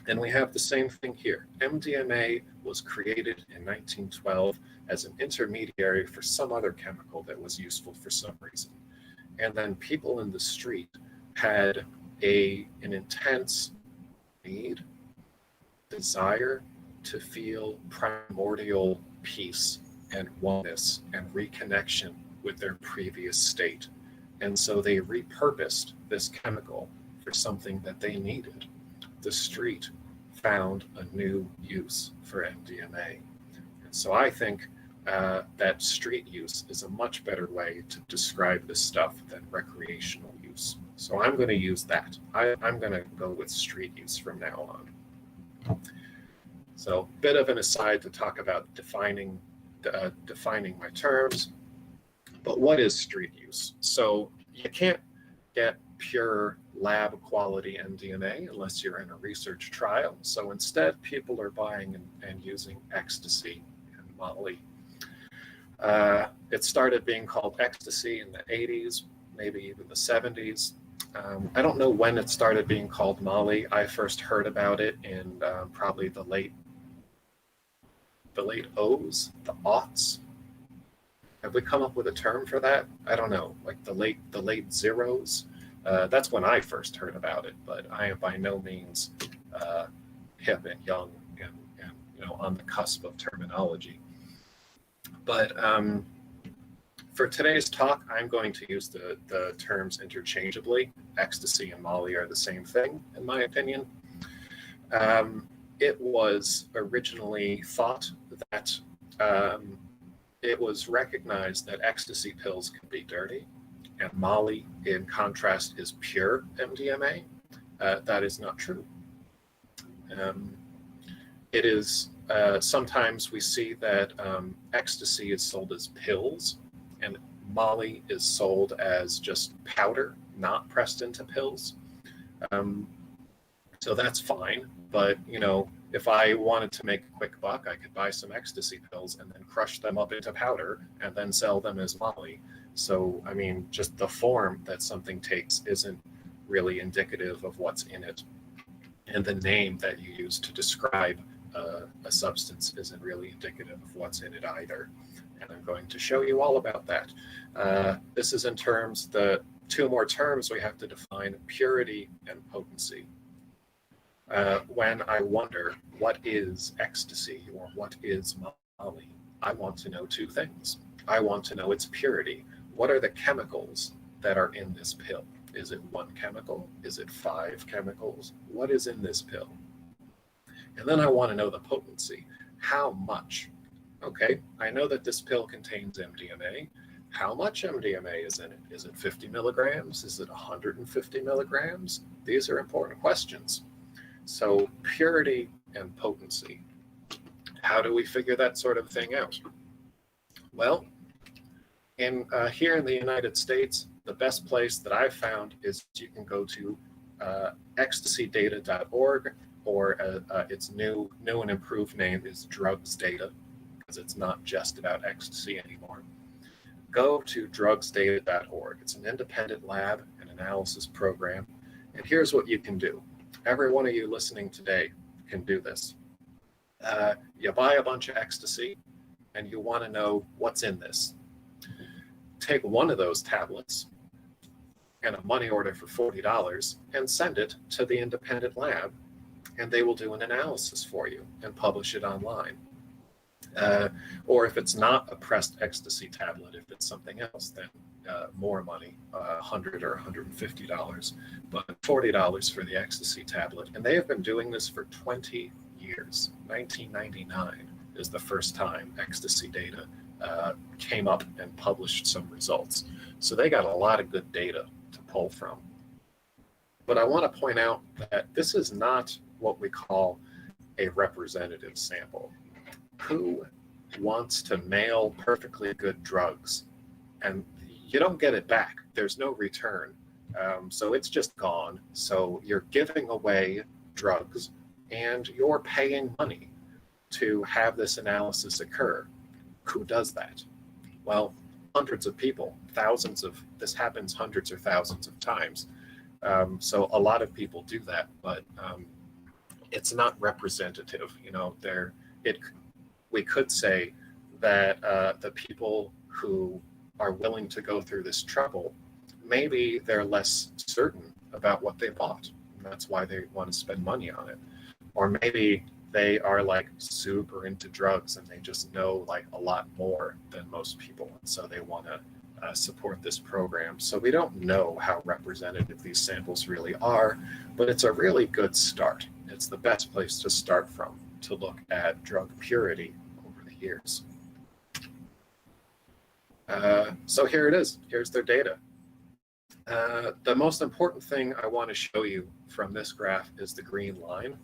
And we have the same thing here. MDMA was created in 1912 as an intermediary for some other chemical that was useful for some reason. And then people in the street had an intense need, desire to feel primordial peace and oneness and reconnection with their previous state. And so they repurposed this chemical for something that they needed. The street found a new use for MDMA. And so I think that street use is a much better way to describe this stuff than recreational use. So I'm going to use that. I'm going to go with street use from now on. So a bit of an aside to talk about defining my terms, but what is street use? So you can't get pure lab quality MDMA unless you're in a research trial. So instead, people are buying and using ecstasy and Molly. It started being called ecstasy in the 80s, maybe even the 70s. I don't know when it started being called Molly. I first heard about it in probably the late O's, the aughts. Have we come up with a term for that? I don't know, like the late zeros. That's when I first heard about it, but I am by no means hip and young and on the cusp of terminology. But for today's talk, I'm going to use the terms interchangeably. Ecstasy and Molly are the same thing, in my opinion. It was originally thought that it was recognized that ecstasy pills can be dirty, and Molly, in contrast, is pure MDMA. That is not true. It is, sometimes we see that ecstasy is sold as pills and Molly is sold as just powder, not pressed into pills. So that's fine. But, you know, if I wanted to make a quick buck, I could buy some ecstasy pills and then crush them up into powder and then sell them as Molly. So, I mean, just the form that something takes isn't really indicative of what's in it. And the name that you use to describe a substance isn't really indicative of what's in it either. And I'm going to show you all about that. This is in terms, the two more terms we have to define: purity and potency. When I wonder what is ecstasy or what is Molly, I want to know two things. I want to know its purity. What are the chemicals that are in this pill? Is it one chemical? Is it 5 chemicals? What is in this pill? And then I want to know the potency. How much? Okay, I know that this pill contains MDMA. How much MDMA is in it? Is it 50 milligrams? Is it 150 milligrams? These are important questions. So purity and potency. How do we figure that sort of thing out? Well, here in the United States, the best place that I've found is you can go to ecstasydata.org, or its new and improved name is DrugsData, because it's not just about ecstasy anymore. Go to drugsdata.org. It's an independent lab and analysis program. And here's what you can do. Every one of you listening today can do this. You buy a bunch of ecstasy and you want to know what's in this. Take one of those tablets and a money order for $40 and send it to the independent lab, and they will do an analysis for you and publish it online. Or if it's not a pressed ecstasy tablet, if it's something else, then more money, $100 or $150, but $40 for the ecstasy tablet. And they have been doing this for 20 years. 1999 is the first time ecstasy data came up and published some results. So they got a lot of good data to pull from. But I want to point out that this is not what we call a representative sample. Who wants to mail perfectly good drugs and you don't get it back? There's no return. So it's just gone. So you're giving away drugs and you're paying money to have this analysis occur. Who does that? Well, hundreds of people, this happens hundreds or thousands of times. So a lot of people do that, but it's not representative. You know, we could say that the people who are willing to go through this trouble, maybe they're less certain about what they bought. And that's why they want to spend money on it. Or maybe they are like super into drugs and they just know like a lot more than most people. And so they want to support this program. So we don't know how representative these samples really are, but it's a really good start. It's the best place to start from to look at drug purity over the years. So here it is. Here's their data. The most important thing I want to show you from this graph is the green line.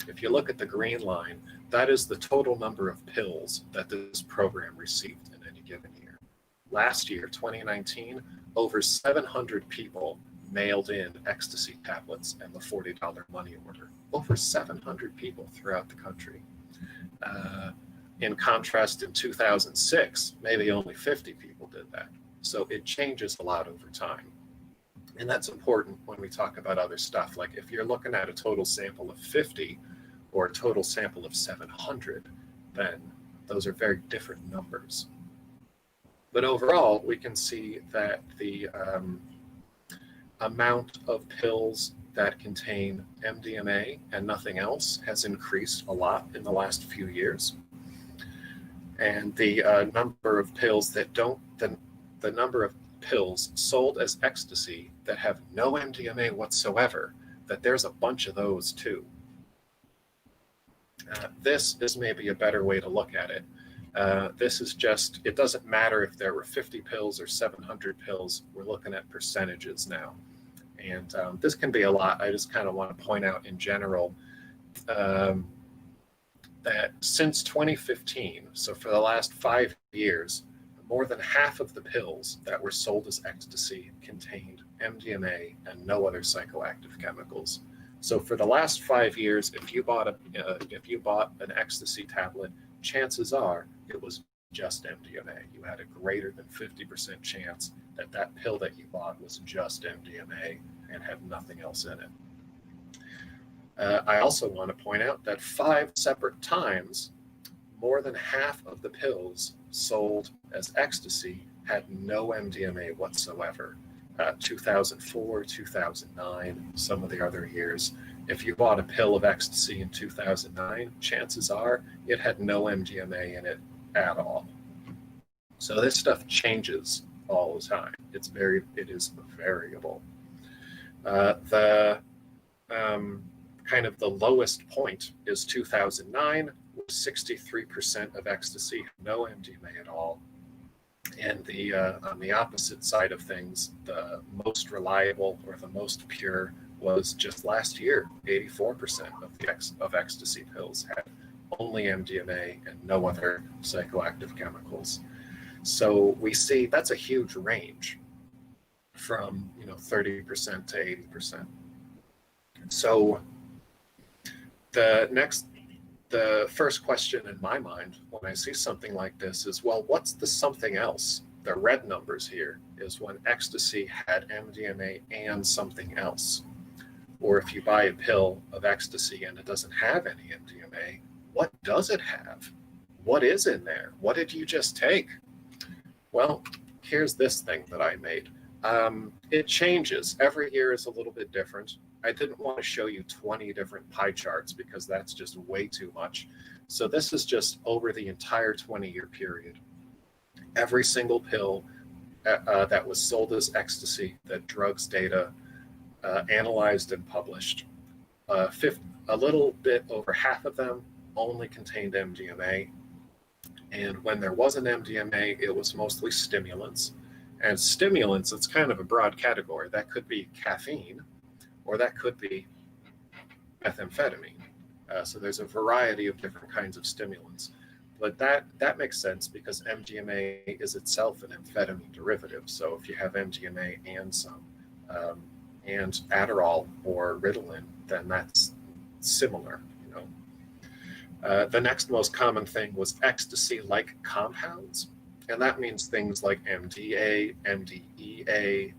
If you look at the green line, that is the total number of pills that this program received in any given year. Last year, 2019, over 700 people mailed in ecstasy tablets and the $40 money order. Over 700 people throughout the country. In contrast, in 2006, maybe only 50 people did that. So it changes a lot over time. And that's important when we talk about other stuff. Like if you're looking at a total sample of 50 or a total sample of 700, then those are very different numbers. But overall, we can see that the amount of pills that contain MDMA and nothing else has increased a lot in the last few years. And the number of pills that don't, the number of pills sold as ecstasy that have no MDMA whatsoever, that there's a bunch of those too. This is maybe a better way to look at it. This is just, it doesn't matter if there were 50 pills or 700 pills, we're looking at percentages now. And this can be a lot. I just kind of want to point out in general, that since 2015, so for the last 5 years, more than half of the pills that were sold as ecstasy contained MDMA and no other psychoactive chemicals. So for the last 5 years, if you bought an ecstasy tablet, chances are it was just MDMA. You had a greater than 50% chance that that pill that you bought was just MDMA and had nothing else in it. I also want to point out that 5 separate times, more than half of the pills sold as ecstasy had no MDMA whatsoever. 2004, 2009, some of the other years. If you bought a pill of ecstasy in 2009, chances are it had no MDMA in it at all. So this stuff changes all the time. It is variable. The kind of the lowest point is 2009, where 63% of ecstasy had no MDMA at all. And on the opposite side of things, the most reliable or the most pure was just last year. 84% of ecstasy pills had only MDMA and no other psychoactive chemicals. So we see that's a huge range from 30% to 80%. So the first question in my mind when I see something like this is, well, what's the something else? The red numbers here is when ecstasy had MDMA and something else. Or if you buy a pill of ecstasy and it doesn't have any MDMA, what does it have? What is in there? What did you just take? Well, here's this thing that I made. It changes. Every year is a little bit different. I didn't want to show you 20 different pie charts because that's just way too much. So this is just over the entire 20-year period. Every single pill that was sold as ecstasy, that drugs data analyzed and published, a little bit over half of them only contained MDMA. And when there wasn't MDMA, it was mostly stimulants. And stimulants, it's kind of a broad category. That could be caffeine, or that could be methamphetamine. So there's a variety of different kinds of stimulants. But that makes sense because MDMA is itself an amphetamine derivative. So if you have MDMA and some and Adderall or Ritalin, then that's similar. The next most common thing was ecstasy-like compounds, and that means things like MDA, MDEA,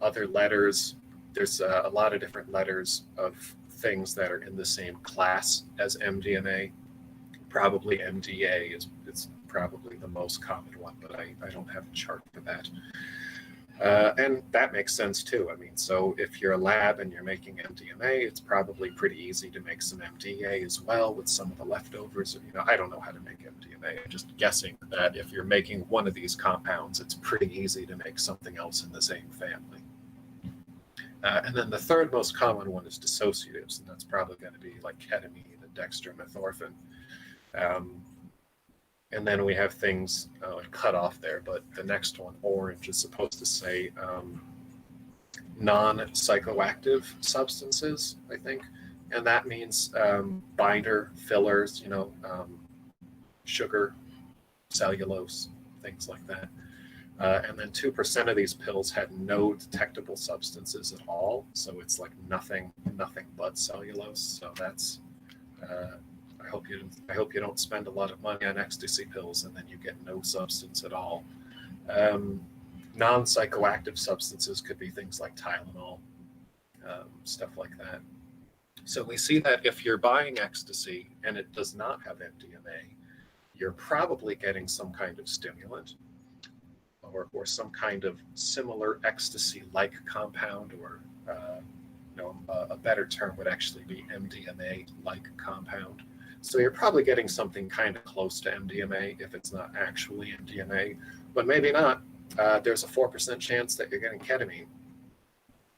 other letters. There's a lot of different letters of things that are in the same class as MDMA. Probably MDA is probably the most common one, but I don't have a chart for that. And that makes sense too. I mean, so if you're a lab and you're making MDMA, it's probably pretty easy to make some MDA as well with some of the leftovers. I don't know how to make MDMA. I'm just guessing that if you're making one of these compounds, it's pretty easy to make something else in the same family. And then the third most common one is dissociatives, and that's probably going to be like ketamine and dextromethorphan. And then we have things cut off there, but the next one, orange, is supposed to say non-psychoactive substances, I think. And that means binder, fillers, sugar, cellulose, things like that. And then 2% of these pills had no detectable substances at all. So it's like nothing but cellulose. So that's... I hope you don't spend a lot of money on ecstasy pills and then you get no substance at all. Non-psychoactive substances could be things like Tylenol, stuff like that. So we see that if you're buying ecstasy and it does not have MDMA, you're probably getting some kind of stimulant or some kind of similar ecstasy-like compound, or a better term would actually be MDMA-like compound. So you're probably getting something kind of close to MDMA if it's not actually MDMA, but maybe not. There's a 4% chance that you're getting ketamine.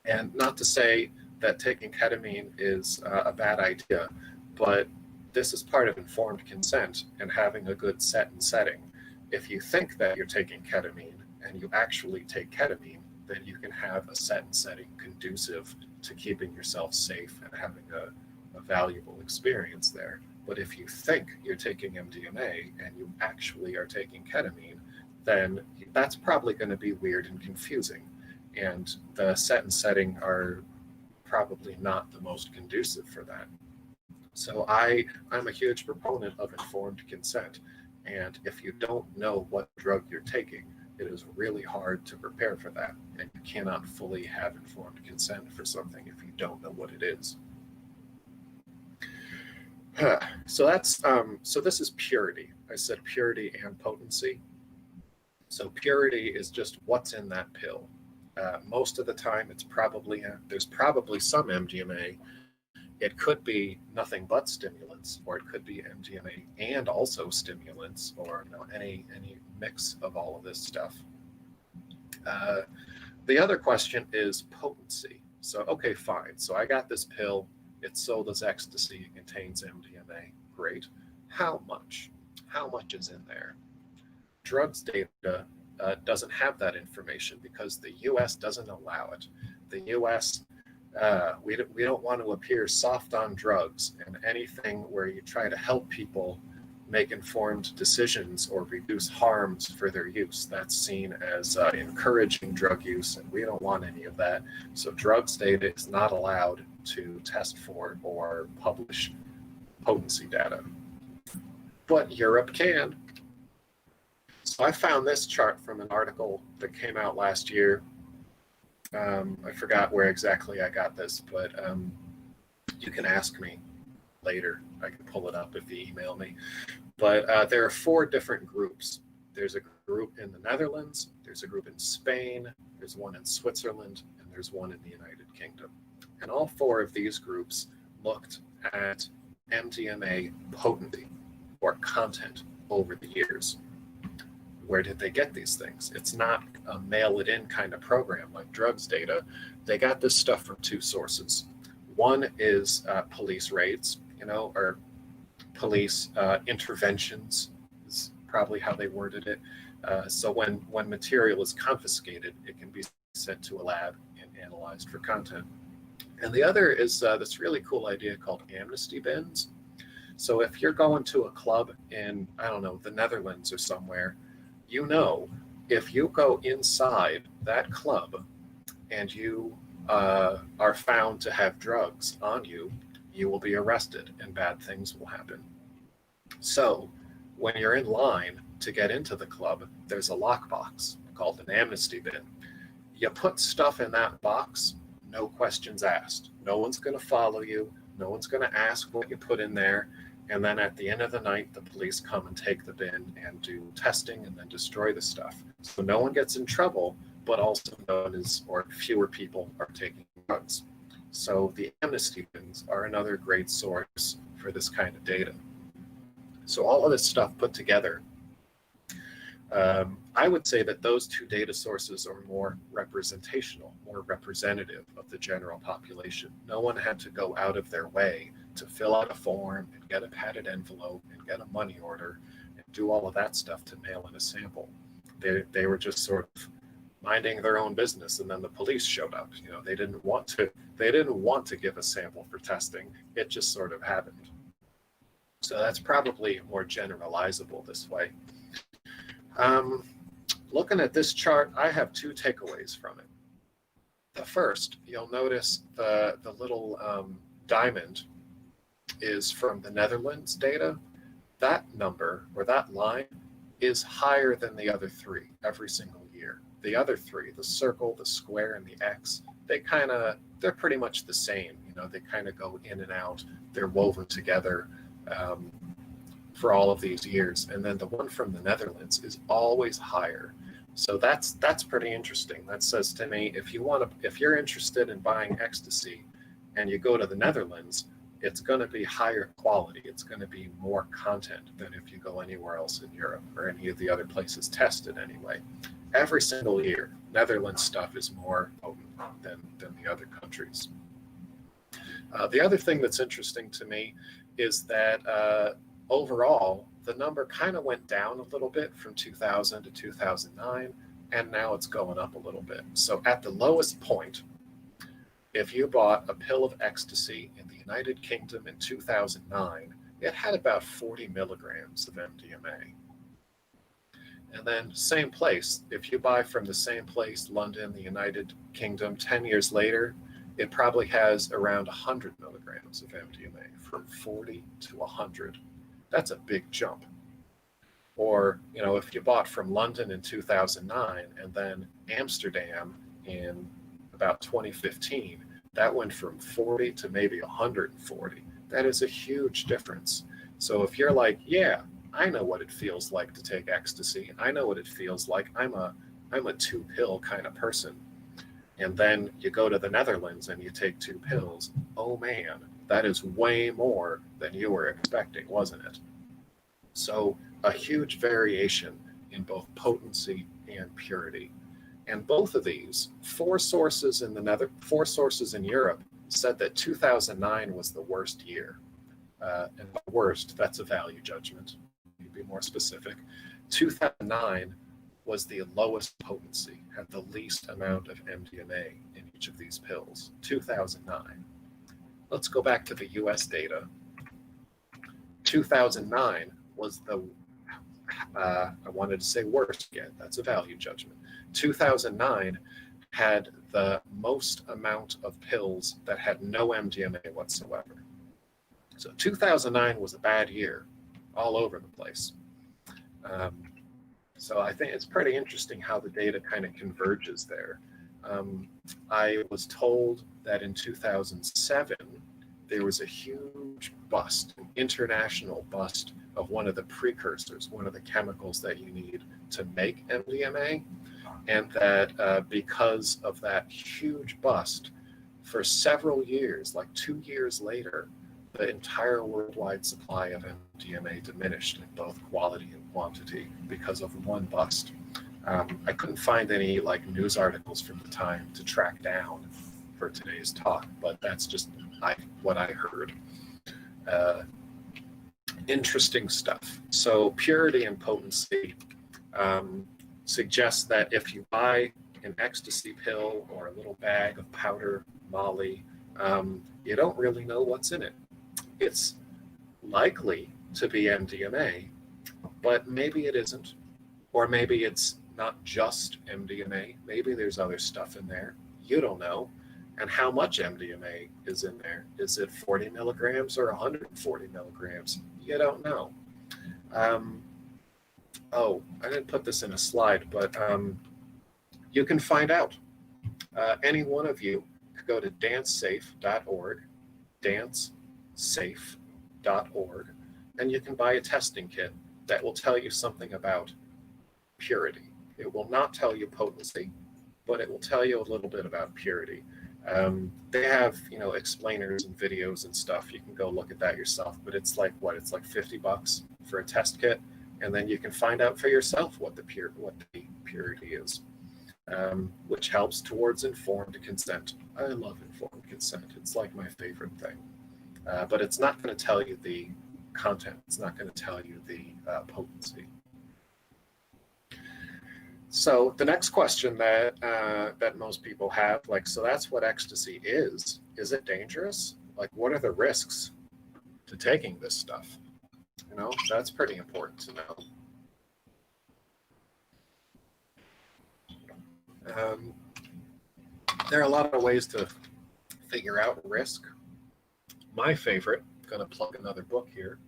And not to say that taking ketamine is a bad idea, but this is part of informed consent and having a good set and setting. If you think that you're taking ketamine and you actually take ketamine, then you can have a set and setting conducive to keeping yourself safe and having a valuable experience there. But if you think you're taking MDMA and you actually are taking ketamine, then that's probably going to be weird and confusing. And the set and setting are probably not the most conducive for that. So I'm a huge proponent of informed consent. And if you don't know what drug you're taking, it is really hard to prepare for that. And you cannot fully have informed consent for something if you don't know what it is. So that's so this is purity. I said purity and potency. So purity is just what's in that pill. Most of the time, there's probably some MDMA. It could be nothing but stimulants, or it could be MDMA and also stimulants, or any mix of all of this stuff. The other question is potency. So okay, fine. So I got this pill. It's sold as ecstasy. It contains MDMA. Great. How much? How much is in there? Drugs data doesn't have that information because the U.S. doesn't allow it. The U.S. We don't want to appear soft on drugs, and anything where you try to help people make informed decisions or reduce harms for their use, that's seen as encouraging drug use, and we don't want any of that. So drugs data is not allowed to test for or publish potency data. But Europe can. So I found this chart from an article that came out last year. I forgot where exactly I got this, but you can ask me later. I can pull it up if you email me. But there are 4 different groups. There's a group in the Netherlands, there's a group in Spain, there's one in Switzerland, and there's one in the United Kingdom. And all 4 of these groups looked at MDMA potency or content over the years. Where did they get these things? It's not a mail it in kind of program like drugs data. They got this stuff from 2 sources. One is police raids, or police interventions is probably how they worded it. So when material is confiscated, it can be sent to a lab and analyzed for content. And the other is this really cool idea called Amnesty Bins. So if you're going to a club in, I don't know, the Netherlands or somewhere, if you go inside that club and you are found to have drugs on you, you will be arrested and bad things will happen. So when you're in line to get into the club, there's a lockbox called an amnesty bin. You put stuff in that box, no questions asked. No one's going to follow you. No one's going to ask what you put in there. And then at the end of the night, the police come and take the bin and do testing and then destroy the stuff. So no one gets in trouble, but also fewer people are taking drugs. So the amnesty bins are another great source for this kind of data. So all of this stuff put together, I would say that those 2 data sources are more representational, more representative of the general population. No one had to go out of their way to fill out a form and get a padded envelope and get a money order and do all of that stuff to mail in a sample. They were just sort of minding their own business, and then the police showed up. They didn't want to give a sample for testing. It just sort of happened. So that's probably more generalizable this way. Looking at this chart, I have 2 takeaways from it. The first, you'll notice the little diamond is from the Netherlands data. That number or that line is higher than the other 3 every single year. The other 3, the circle, the square, and the X, they're pretty much the same. They kind of go in and out. They're woven together for all of these years. And then the one from the Netherlands is always higher. So that's pretty interesting. That says to me, if you're interested in buying ecstasy and you go to the Netherlands, it's going to be higher quality. It's going to be more content than if you go anywhere else in Europe or any of the other places tested anyway. Every single year, Netherlands stuff is more potent than the other countries. The other thing that's interesting to me is that overall, the number kind of went down a little bit from 2000 to 2009, and now it's going up a little bit. So at the lowest point, if you bought a pill of ecstasy in the United Kingdom in 2009, it had about 40 milligrams of MDMA. And then same place, if you buy from the same place, London, the United Kingdom, 10 years later, it probably has around 100 milligrams of MDMA, from 40 to 100. That's a big jump. Or, you know, if you bought from London in 2009 and then Amsterdam in about 2015, that went from 40 to maybe 140. That is a huge difference. So if you're like, yeah, I know what it feels like to take ecstasy. I know what it feels like. I'm a 2-pill kind of person. And then you go to the Netherlands and you take 2 pills. Oh man, that is way more than you were expecting, wasn't it? So a huge variation in both potency and purity. And both of these, 4 sources in Europe said that 2009 was the worst year. And the worst, that's a value judgment. To be more specific, 2009 was the lowest potency, had the least amount of MDMA in each of these pills. 2009. Let's go back to the US data. 2009 was the, I wanted to say worst again, that's a value judgment. 2009 had the most amount of pills that had no MDMA whatsoever. So 2009 was a bad year all over the place. So I think it's pretty interesting how the data kind of converges there. I was told that in 2007, there was a huge bust, an international bust of one of the precursors, one of the chemicals that you need to make MDMA. And that because of that huge bust, for several years, like 2 years later, the entire worldwide supply of MDMA diminished in both quality and quantity because of one bust. I couldn't find any like news articles from the time to track down for today's talk, but that's just what I heard. Interesting stuff. So purity and potency suggests that if you buy an ecstasy pill or a little bag of powder Molly, you don't really know what's in it. It's likely to be MDMA, but maybe it isn't. Or maybe it's not just MDMA. Maybe there's other stuff in there. You don't know. And how much MDMA is in there? Is it 40 milligrams or 140 milligrams? You don't know. Oh, I didn't put this in a slide, but you can find out. Any one of you could go to dancesafe.org, dancesafe.org, and you can buy a testing kit that will tell you something about purity. It will not tell you potency, but it will tell you a little bit about purity. They have, explainers and videos and stuff. You can go look at that yourself, but it's like what? It's like $50 for a test kit, and then you can find out for yourself what the purity is, which helps towards informed consent. I love informed consent. It's like my favorite thing, but it's not going to tell you the content. It's not going to tell you the potency. So the next question that most people have, so that's what ecstasy is. Is it dangerous? What are the risks to taking this stuff? That's pretty important to know. There are a lot of ways to figure out risk. My favorite, I'm going to plug another book here.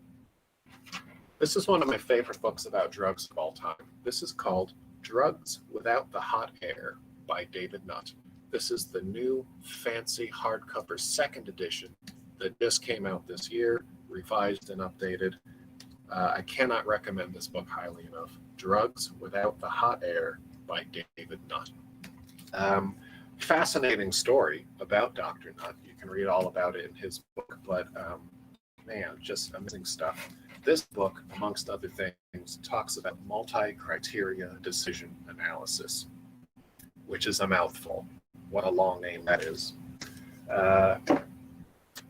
This is one of my favorite books about drugs of all time. This is called Drugs Without the Hot Air by David Nutt. This is the new fancy hardcover second edition that just came out this year, revised and updated. I cannot recommend this book highly enough. Drugs Without the Hot Air by David Nutt. Fascinating story about Dr. Nutt. You can read all about it in his book, but man, just amazing stuff. This book, amongst other things, talks about multi-criteria decision analysis, which is a mouthful. What a long name that is.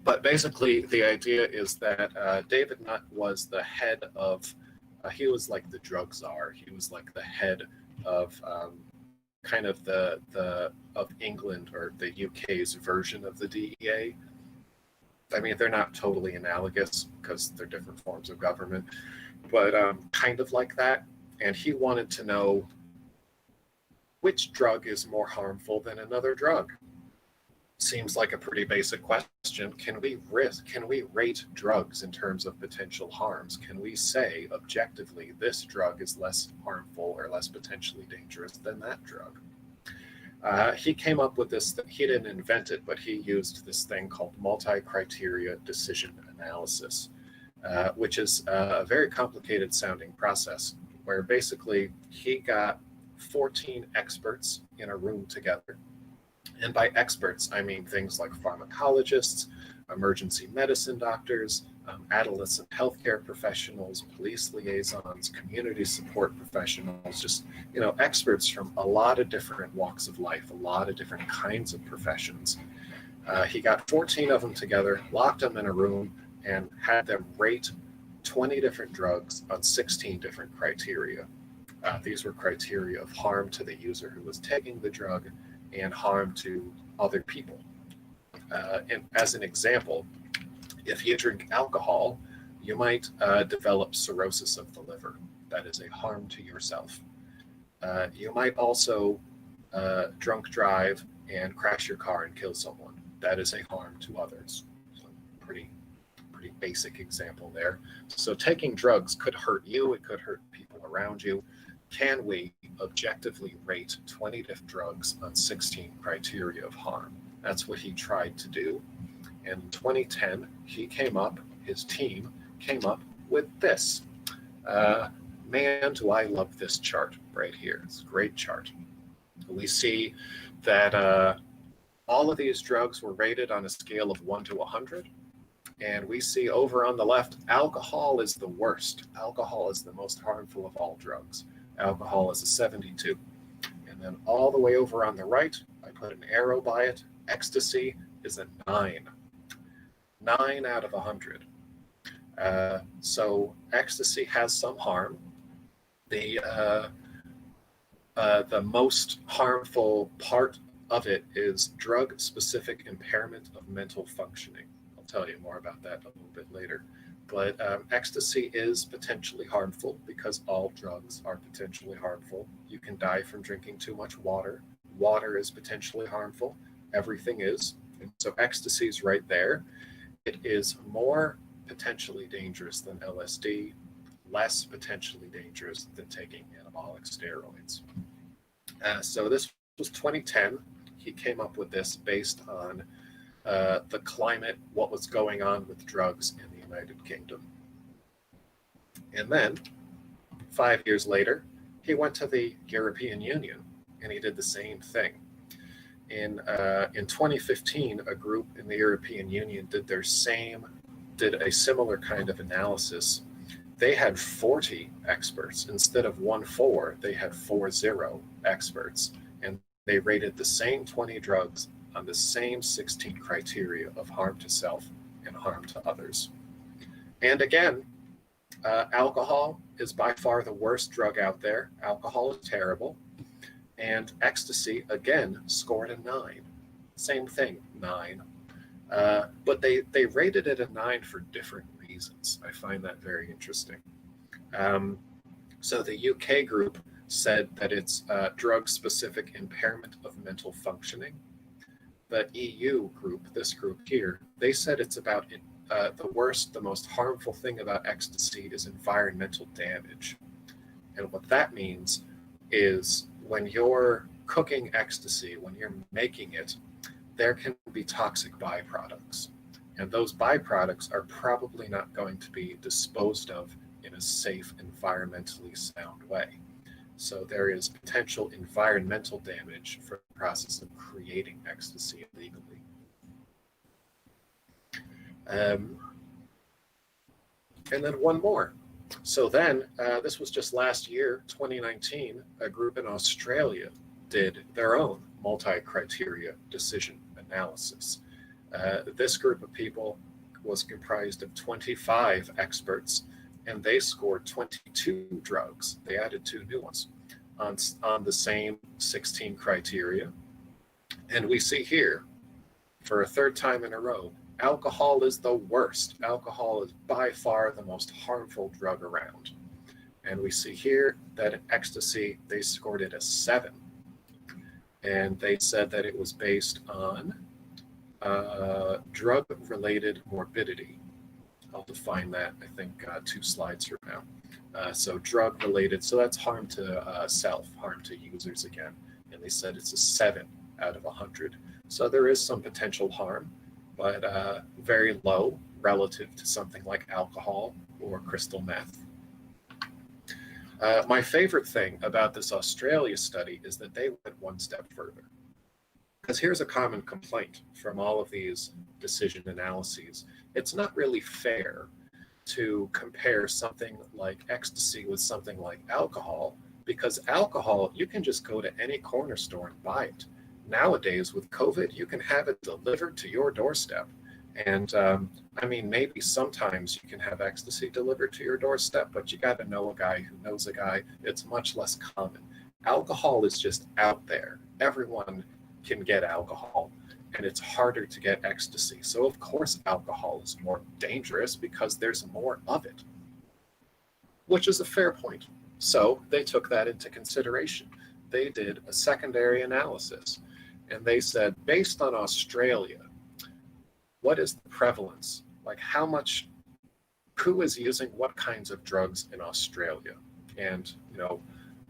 But basically, the idea is that David Nutt was the head of, he was like the drug czar. He was like the head of kind of of England or the UK's version of the DEA. I mean, they're not totally analogous because they're different forms of government, but kind of like that. And he wanted to know which drug is more harmful than another drug. Seems like a pretty basic question. Can we rate drugs in terms of potential harms? Can we say objectively this drug is less harmful or less potentially dangerous than that drug? He came up with this. He didn't invent it, but he used this thing called multi-criteria decision analysis, which is a very complicated sounding process where basically he got 14 experts in a room together. And by experts, I mean things like pharmacologists, emergency medicine doctors, adolescent healthcare professionals, police liaisons, community support professionals, just, experts from a lot of different walks of life, a lot of different kinds of professions. He got 14 of them together, locked them in a room, and had them rate 20 different drugs on 16 different criteria. These were criteria of harm to the user who was taking the drug and harm to other people. And as an example, if you drink alcohol, you might develop cirrhosis of the liver. That is a harm to yourself. You might also drunk drive and crash your car and kill someone. That is a harm to others. So pretty basic example there. So taking drugs could hurt you, it could hurt people around you. Can we objectively rate 20 different drugs on 16 criteria of harm? That's what he tried to do. In 2010, his team came up with this. Man, do I love this chart right here. It's a great chart. We see that all of these drugs were rated on a scale of 1 to 100. And we see over on the left, alcohol is the worst. Alcohol is the most harmful of all drugs. Alcohol is a 72. And then all the way over on the right, I put an arrow by it. Ecstasy is a 9. 9 out of 100. So ecstasy has some harm. The most harmful part of it is drug-specific impairment of mental functioning. I'll tell you more about that a little bit later. But ecstasy is potentially harmful because all drugs are potentially harmful. You can die from drinking too much water. Water is potentially harmful. Everything is. And so ecstasy is right there. It is more potentially dangerous than LSD, less potentially dangerous than taking anabolic steroids. So this was 2010. He came up with this based on the climate, what was going on with drugs in the United Kingdom. And then 5 years later, he went to the European Union and he did the same thing. In 2015, a group in the European Union did a similar kind of analysis. They had 40 experts. Instead of 1-4, they had 40 experts. And they rated the same 20 drugs on the same 16 criteria of harm to self and harm to others. And again, alcohol is by far the worst drug out there. Alcohol is terrible. And ecstasy, again, scored a 9. Same thing, 9. But they rated it a 9 for different reasons. I find that very interesting. So the UK group said that it's drug-specific impairment of mental functioning. The EU group, this group here, they said it's about the most harmful thing about ecstasy is environmental damage. And what that means is when you're cooking ecstasy, when you're making it, there can be toxic byproducts. And those byproducts are probably not going to be disposed of in a safe, environmentally sound way. So there is potential environmental damage for the process of creating ecstasy illegally. And then one more. So then, this was just last year, 2019, a group in Australia did their own multi-criteria decision analysis. This group of people was comprised of 25 experts, and they scored 22 drugs. They added 2 new ones on the same 16 criteria. And we see here, for a third time in a row, Alcohol is the worst. Alcohol is by far the most harmful drug around. And we see here that in Ecstasy, they scored it a 7. And they said that it was based on drug-related morbidity. I'll define that, I think, 2 slides from now. So drug-related, so that's harm to self, harm to users again. And they said it's a 7 out of 100. So there is some potential harm, but very low relative to something like alcohol or crystal meth. My favorite thing about this Australia study is that they went one step further. Because here's a common complaint from all of these decision analyses. It's not really fair to compare something like ecstasy with something like alcohol, because alcohol, you can just go to any corner store and buy it. Nowadays, with COVID, you can have it delivered to your doorstep. And I mean, maybe sometimes you can have ecstasy delivered to your doorstep, but you got to know a guy who knows a guy. It's much less common. Alcohol is just out there. Everyone can get alcohol, and it's harder to get ecstasy. So of course, alcohol is more dangerous because there's more of it, which is a fair point. So they took that into consideration. They did a secondary analysis, and they said, based on Australia, what is the prevalence? Like how much, who is using what kinds of drugs in Australia? And, you know,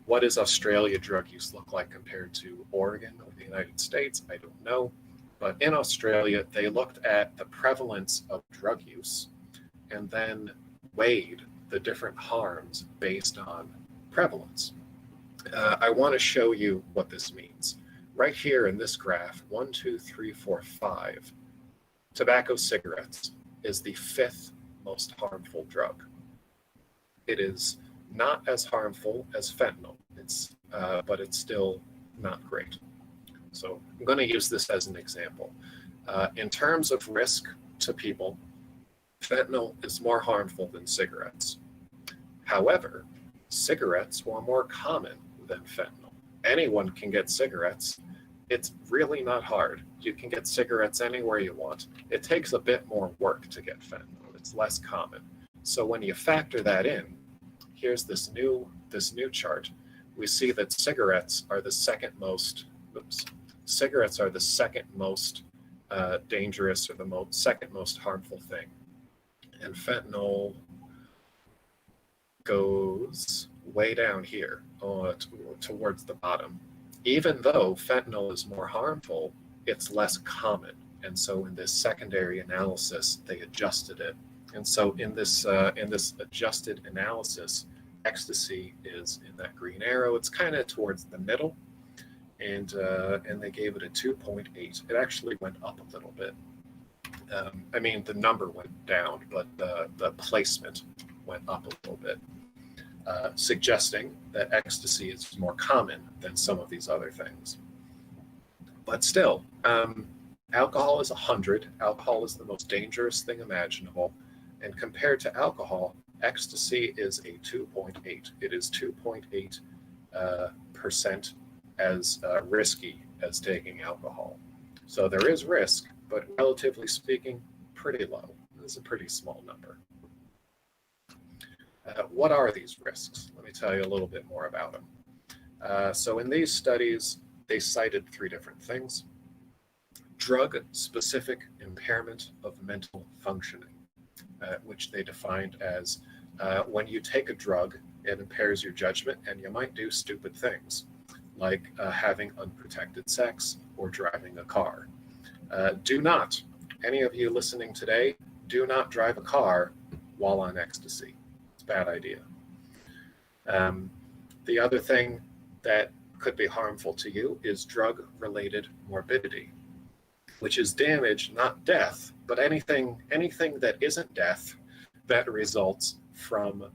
what does Australia drug use look like compared to Oregon or the United States? I don't know. But in Australia, they looked at the prevalence of drug use and then weighed the different harms based on prevalence. I want to show you what this means. Right here in this graph, 1, 2, 3, 4, 5, tobacco cigarettes is the 5th most harmful drug. It is not as harmful as fentanyl, but it's still not great. So I'm going to use this as an example. In terms of risk to people, fentanyl is more harmful than cigarettes. However, cigarettes are more common than fentanyl. Anyone can get cigarettes. It's really not hard. You can get cigarettes anywhere you want. It takes a bit more work to get fentanyl. It's less common. So when you factor that in, here's this new chart. We see that cigarettes are the second most dangerous, or the second most harmful thing. And fentanyl goes way down here towards the bottom. Even though fentanyl is more harmful, it's less common. And so in this secondary analysis, they adjusted it. And so in this adjusted analysis, ecstasy is in that green arrow. It's kind of towards the middle, and they gave it a 2.8. It actually went up a little bit. I mean, the number went down, but the placement went up a little bit, suggesting that ecstasy is more common than some of these other things. But still, alcohol is 100. Alcohol is the most dangerous thing imaginable. And compared to alcohol, ecstasy is a 2.8. It is 2.8% as risky as taking alcohol. So there is risk, but relatively speaking, pretty low. This is a pretty small number. What are these risks? Let me tell you a little bit more about them. So in these studies, they cited 3 different things. Drug-specific impairment of mental functioning, which they defined as when you take a drug, it impairs your judgment and you might do stupid things, like having unprotected sex or driving a car. Do not, any of you listening today, do not drive a car while on ecstasy. It's a bad idea. The other thing that could be harmful to you is drug-related morbidity, which is damage, not death, but anything that isn't death that results from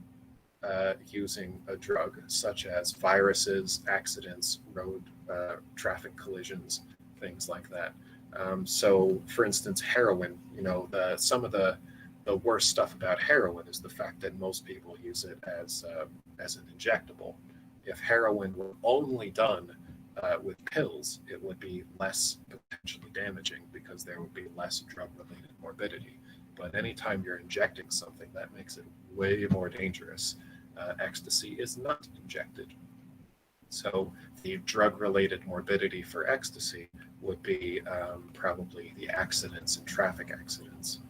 using a drug, such as viruses, accidents, road traffic collisions, things like that. So, for instance, heroin. You know, some of the worst stuff about heroin is the fact that most people use it as an injectable. If heroin were only done with pills, it would be less potentially damaging because there would be less drug-related morbidity. But anytime you're injecting something, that makes it way more dangerous. Ecstasy is not injected. So the drug-related morbidity for ecstasy would be probably the accidents and traffic accidents.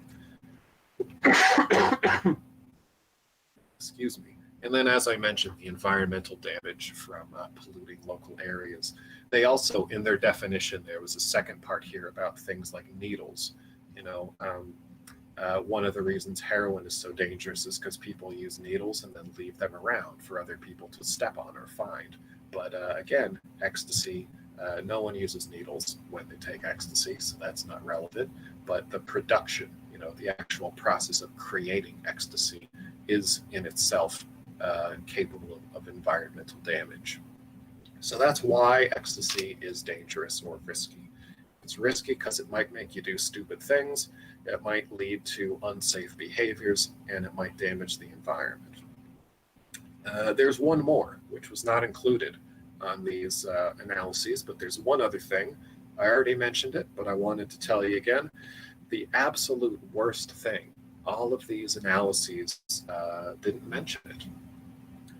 Excuse me. And then, as I mentioned, the environmental damage from polluting local areas. They also, in their definition, there was a second part here about things like needles. You know, one of the reasons heroin is so dangerous is because people use needles and then leave them around for other people to step on or find. But again, ecstasy, no one uses needles when they take ecstasy, so that's not relevant. But the production, you know, the actual process of creating ecstasy is in itself capable of environmental damage. So that's why ecstasy is dangerous or risky. It's risky because it might make you do stupid things, it might lead to unsafe behaviors, and it might damage the environment. There's one more, which was not included on these analyses, but there's one other thing. I already mentioned it, but I wanted to tell you again. The absolute worst thing, all of these analyses didn't mention it,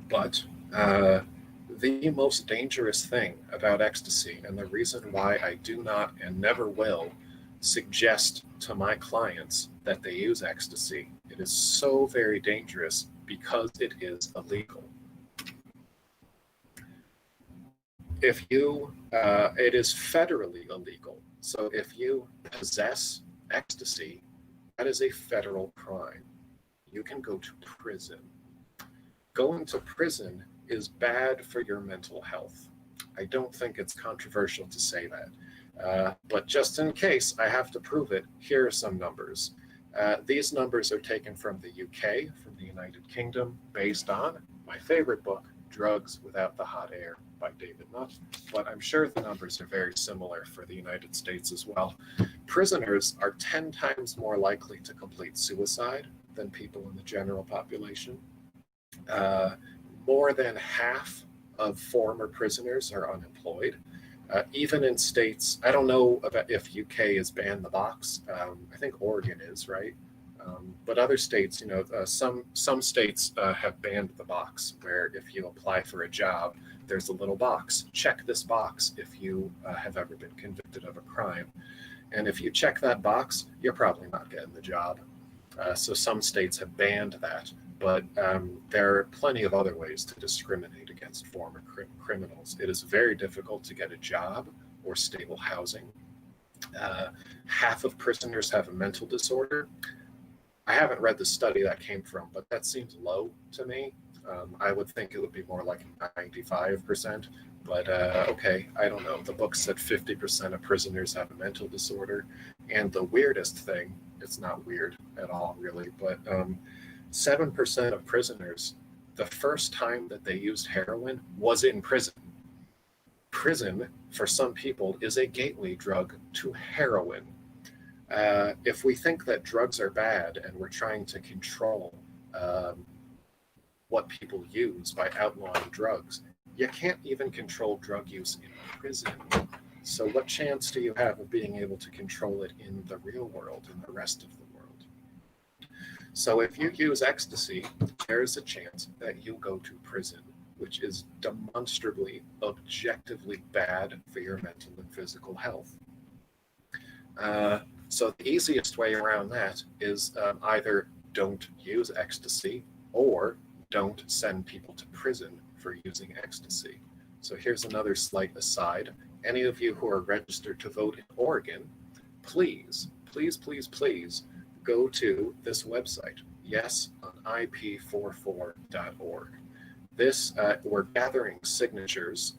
but the most dangerous thing about ecstasy, and the reason why I do not and never will suggest to my clients that they use ecstasy, it is so very dangerous because it is illegal. If you, it is federally illegal. So if you possess ecstasy, that is a federal crime. You can go to prison. Going to prison is bad for your mental health. I don't think it's controversial to say that. But just in case I have to prove it, here are some numbers. These numbers are taken from the UK, from the United Kingdom, based on my favorite book, Drugs Without the Hot Air by David Nutt. But I'm sure the numbers are very similar for the United States as well. Prisoners are 10 times more likely to complete suicide than people in the general population. More than half of former prisoners are unemployed. Even in states, I don't know about if UK has banned the box. I think Oregon is, right? But other states, you know, some states have banned the box, where if you apply for a job, there's a little box. Check this box if you have ever been convicted of a crime. And if you check that box, you're probably not getting the job. So some states have banned that. But there are plenty of other ways to discriminate against former criminals. It is very difficult to get a job or stable housing. Half of prisoners have a mental disorder. I haven't read the study that came from, but that seems low to me. I would think it would be more like 95%, but okay, I don't know. The book said 50% of prisoners have a mental disorder. And the weirdest thing, it's not weird at all really, but 7% of prisoners, the first time that they used heroin was in prison. Prison, for some people, is a gateway drug to heroin. If we think that drugs are bad and we're trying to control what people use by outlawing drugs, you can't even control drug use in prison. So what chance do you have of being able to control it in the real world, in the rest of the world? So if you use ecstasy, there's a chance that you'll go to prison, which is demonstrably, objectively bad for your mental and physical health. So the easiest way around that is either don't use ecstasy or don't send people to prison for using ecstasy. So here's another slight aside. Any of you who are registered to vote in Oregon, please, please, please, please go to this website, yes, on ip44.org. This, we're gathering signatures.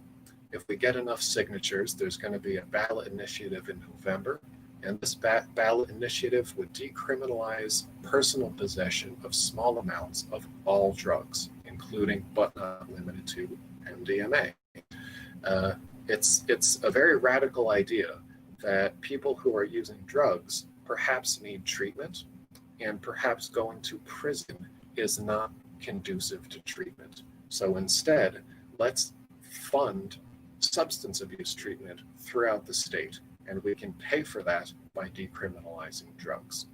If we get enough signatures, there's going to be a ballot initiative in November, and this ballot initiative would decriminalize personal possession of small amounts of all drugs, including but not limited to MDMA. It's a very radical idea that people who are using drugs perhaps need treatment, and perhaps going to prison is not conducive to treatment. So instead, let's fund substance abuse treatment throughout the state, and we can pay for that by decriminalizing drugs.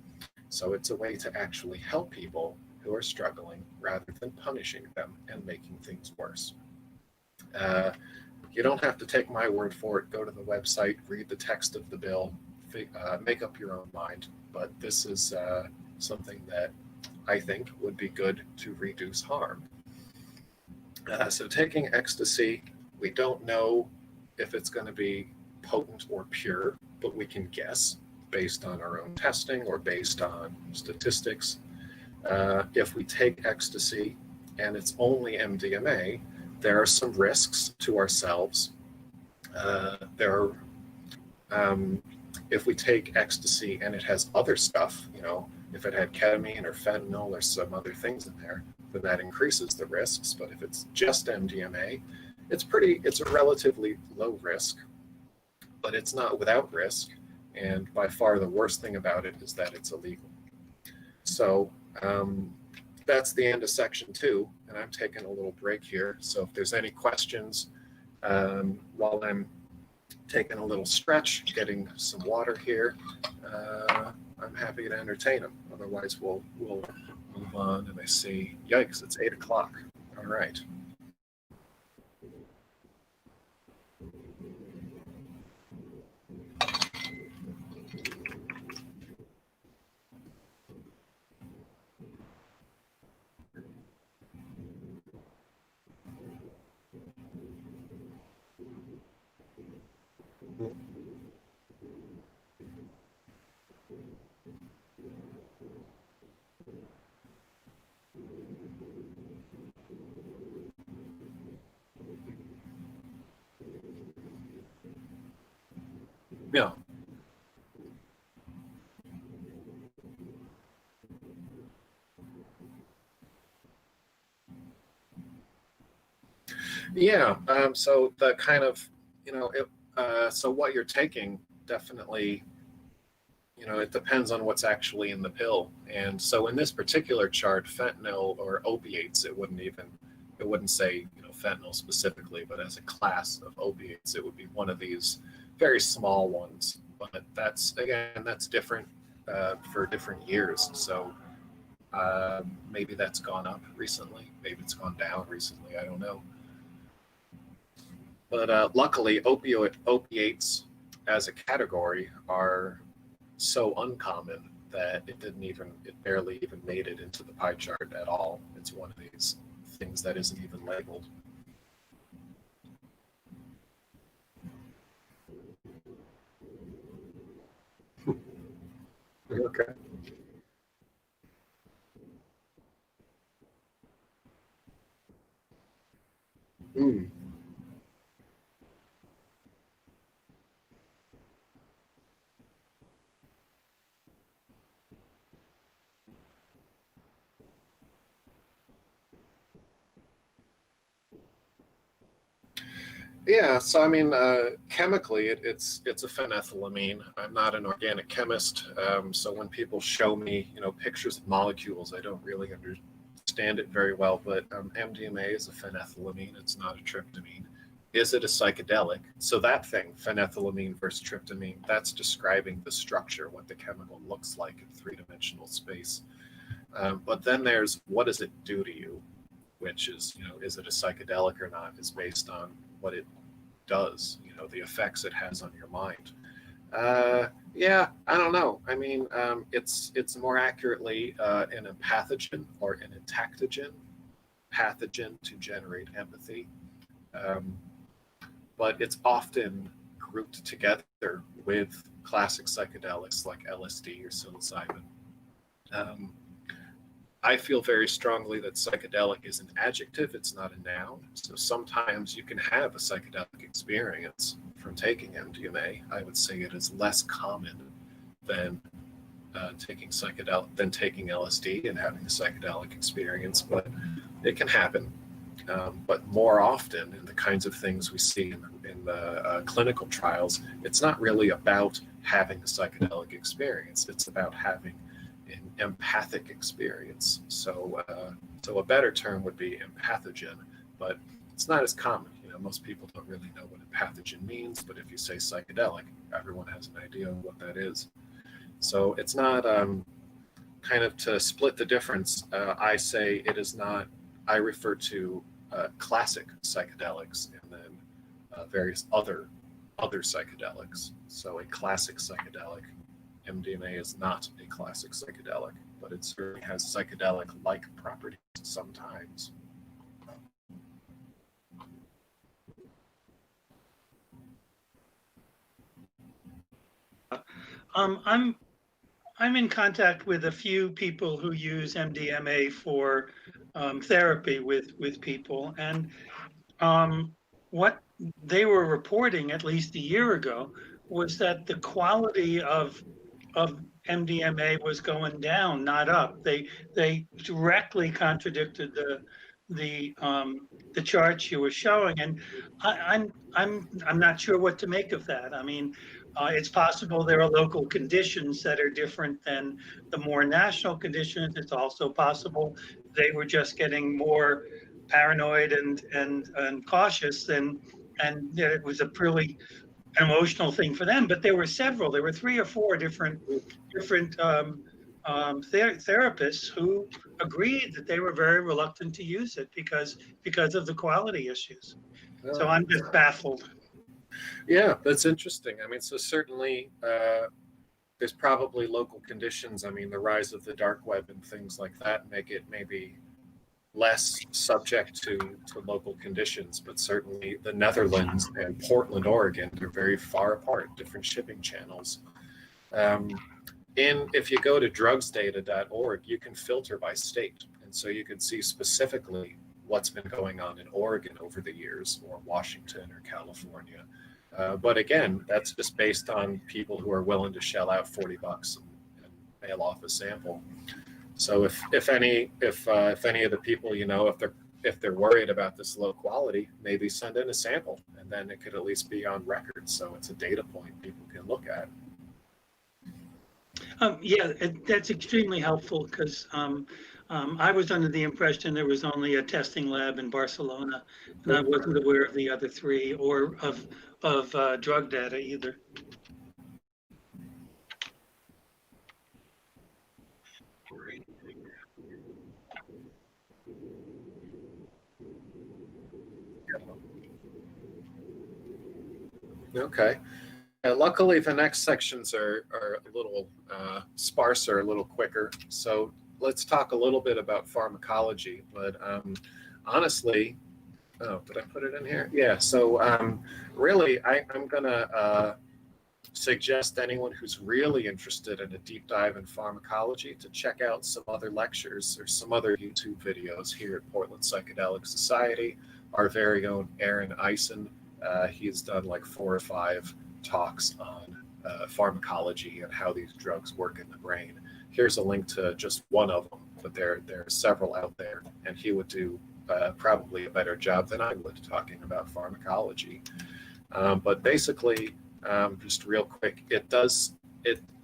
So it's a way to actually help people who are struggling rather than punishing them and making things worse. You don't have to take my word for it. Go to the website, read the text of the bill, make up your own mind. But this is something that I think would be good to reduce harm. So taking ecstasy, we don't know if it's going to be potent or pure, but we can guess based on our own testing or based on statistics. If we take ecstasy and it's only MDMA, there are some risks to ourselves. If we take ecstasy and it has other stuff, if it had ketamine or fentanyl or some other things in there, then that increases the risks. But if it's just MDMA, it's a relatively low risk, but it's not without risk. And by far the worst thing about it is that it's illegal. So that's the end of section 2, and I'm taking a little break here. So if there's any questions while I'm taking a little stretch, getting some water here, I'm happy to entertain them. Otherwise, we'll move on. And I see, yikes, it's 8 o'clock. All right. Yeah. Yeah. So the kind of, so what you're taking definitely, it depends on what's actually in the pill. And so in this particular chart, fentanyl or opiates, it wouldn't say, fentanyl specifically, but as a class of opiates, it would be one of these very small ones. But that's different for different years. So maybe that's gone up recently. Maybe it's gone down recently. I don't know. But luckily, opiates as a category are so uncommon that it barely even made it into the pie chart at all. It's one of these things that isn't even labeled. Okay. Mm. Yeah, so I mean, chemically, it's a phenethylamine. I'm not an organic chemist, so when people show me, pictures of molecules, I don't really understand it very well. But MDMA is a phenethylamine; it's not a tryptamine. Is it a psychedelic? So that thing, phenethylamine versus tryptamine, that's describing the structure, what the chemical looks like in three-dimensional space. But then there's what does it do to you, which is it a psychedelic or not, is based on what it does, the effects it has on your mind. Yeah, I don't know. I mean, it's more accurately an empathogen or an entactogen, pathogen to generate empathy. But it's often grouped together with classic psychedelics like LSD or psilocybin. I feel very strongly that psychedelic is an adjective, it's not a noun. So sometimes you can have a psychedelic experience from taking MDMA. I would say it is less common than taking LSD and having a psychedelic experience, but it can happen. But more often, in the kinds of things we see in the clinical trials, it's not really about having a psychedelic experience. It's about having an empathic experience. So a better term would be empathogen, but it's not as common. most people don't really know what a pathogen means, but if you say psychedelic, everyone has an idea of what that is. So it's not kind of to split the difference. I say it is not, I refer to classic psychedelics and then various other psychedelics. So a classic psychedelic, MDMA is not a classic psychedelic, but it certainly has psychedelic-like properties sometimes. I'm in contact with a few people who use MDMA for therapy with people, and what they were reporting at least a year ago was that the quality of MDMA was going down, not up. They directly contradicted the charts you were showing, and I'm not sure what to make of that. I mean, it's possible there are local conditions that are different than the more national conditions. It's also possible they were just getting more paranoid and cautious, and it was a purely emotional thing for them. But there were several. There were 3 or 4 different therapists who agreed that they were very reluctant to use it because of the quality issues. So I'm just baffled. Yeah, that's interesting. I mean, so certainly there's probably local conditions. I mean, the rise of the dark web and things like that make it maybe less subject to local conditions, but certainly the Netherlands and Portland, Oregon, they're very far apart, different shipping channels. If you go to drugsdata.org, you can filter by state. And so you can see specifically what's been going on in Oregon over the years, or Washington or California. But again, that's just based on people who are willing to shell out $40 and mail off a sample. So if any of the people, if they're worried about this low quality, maybe send in a sample, and then it could at least be on record. So it's a data point people can look at. Yeah, that's extremely helpful, because I was under the impression there was only a testing lab in Barcelona, and I wasn't aware of the other 3 or of drug data either. Okay. Luckily, the next sections are a little sparser, a little quicker. So let's talk a little bit about pharmacology. But honestly, did I put it in here? Yeah. So really, I'm going to suggest anyone who's really interested in a deep dive in pharmacology to check out some other lectures or some other YouTube videos here at Portland Psychedelic Society. Our very own Aaron Eisen, he's done like 4 or 5 talks on pharmacology and how these drugs work in the brain. Here's a link to just one of them, but there are several out there, and he would do probably a better job than I would talking about pharmacology. But basically, just real quick,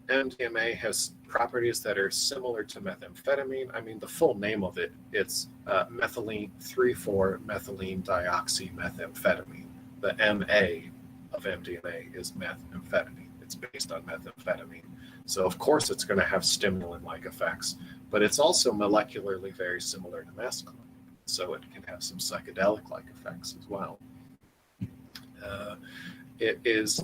MDMA has properties that are similar to methamphetamine. I mean, the full name of it's methylene 3,4-methylene dioxymethamphetamine. The MA of MDMA is methamphetamine. It's based on methamphetamine. So of course it's going to have stimulant-like effects, but it's also molecularly very similar to mescaline. So it can have some psychedelic-like effects as well. It is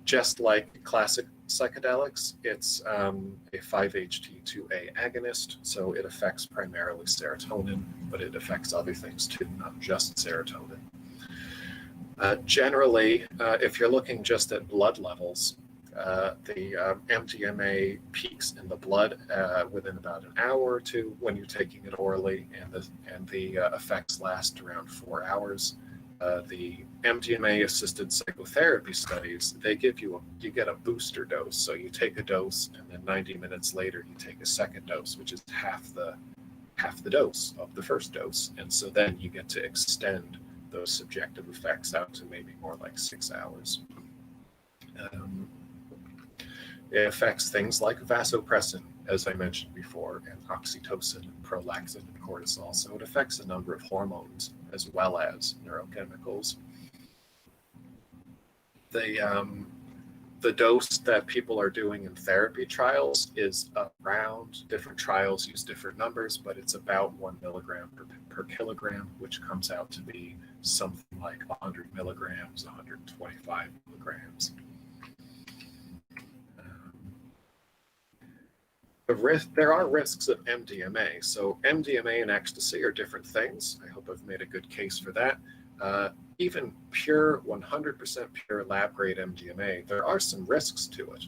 just like classic psychedelics. It's a 5-HT2A agonist, so it affects primarily serotonin, but it affects other things too, not just serotonin. Generally, if you're looking just at blood levels, the MDMA peaks in the blood within about an hour or 2 when you're taking it orally, and the effects last around 4 hours. The Mdma-Assisted Psychotherapy studies, they give you get a booster dose. So you take a dose, and then 90 minutes later you take a second dose, which is half the dose of the first dose, and so then you get to extend those subjective effects out to maybe more like 6 hours. It affects things like vasopressin, as I mentioned before, and oxytocin, and prolactin, and cortisol. So it affects a number of hormones as well as neurochemicals. The dose that people are doing in therapy trials is around, different trials use different numbers, but it's about 1 milligram per kilogram, which comes out to be something like 100 milligrams, 125 milligrams. There are risks of MDMA. So MDMA and ecstasy are different things. I hope I've made a good case for that. Even pure, 100% pure lab-grade MDMA, there are some risks to it.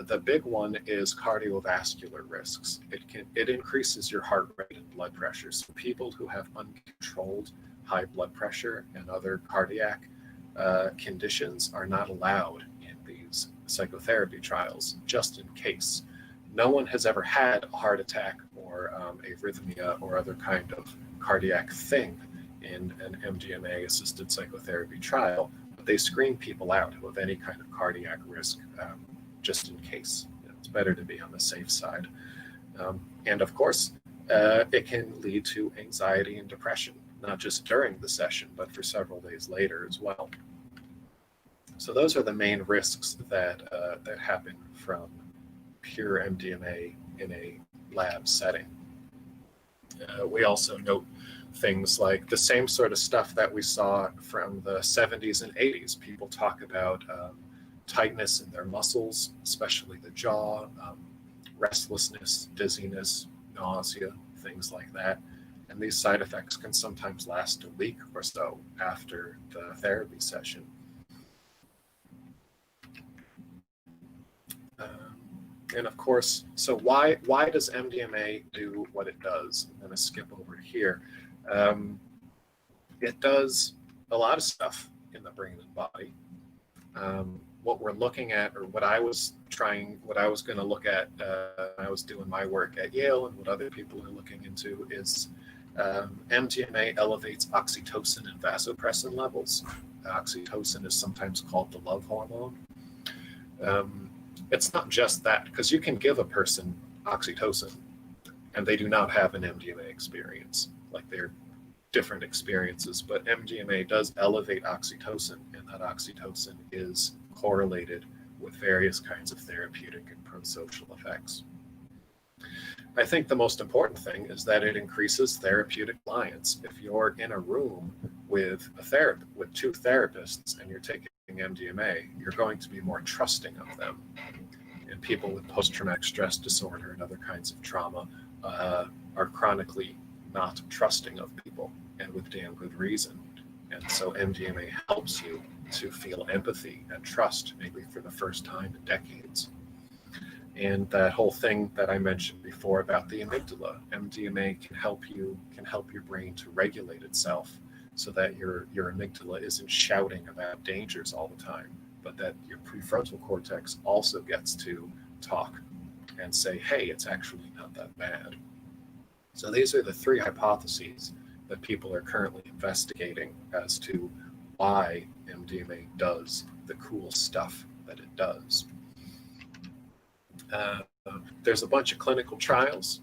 The big one is cardiovascular risks. It increases your heart rate and blood pressure. So people who have uncontrolled high blood pressure and other cardiac conditions are not allowed in these psychotherapy trials, just in case. No one has ever had a heart attack or arrhythmia or other kind of cardiac thing in an MDMA-assisted psychotherapy trial, but they screen people out who have any kind of cardiac risk, just in case. It's better to be on the safe side. And of course, it can lead to anxiety and depression, not just during the session, but for several days later as well. So those are the main risks that happen from pure MDMA in a lab setting. We also note things like the same sort of stuff that we saw from the 70s and 80s. People talk about tightness in their muscles, especially the jaw, restlessness, dizziness, nausea, things like that. And these side effects can sometimes last a week or so after the therapy session. And of course, so why does MDMA do what it does? I'm going to skip over here. It does a lot of stuff in the brain and body. What we're looking at, or what I was going to look at, I was doing my work at Yale, and what other people are looking into is MDMA elevates oxytocin and vasopressin levels. Oxytocin is sometimes called the love hormone. It's not just that, because you can give a person oxytocin and they do not have an MDMA experience. Like, they're different experiences, but MDMA does elevate oxytocin, and that oxytocin is correlated with various kinds of therapeutic and pro-social effects. I think the most important thing is that it increases therapeutic alliance. If you're in a room with with two therapists and you're taking MDMA, you're going to be more trusting of them. And people with post-traumatic stress disorder and other kinds of trauma are chronically not trusting of people, and with damn good reason. And so MDMA helps you to feel empathy and trust, maybe for the first time in decades. And that whole thing that I mentioned before about the amygdala, MDMA can help your brain to regulate itself, so that your amygdala isn't shouting about dangers all the time, but that your prefrontal cortex also gets to talk and say, hey, it's actually not that bad. So these are the three hypotheses that people are currently investigating as to why MDMA does the cool stuff that it does. There's a bunch of clinical trials.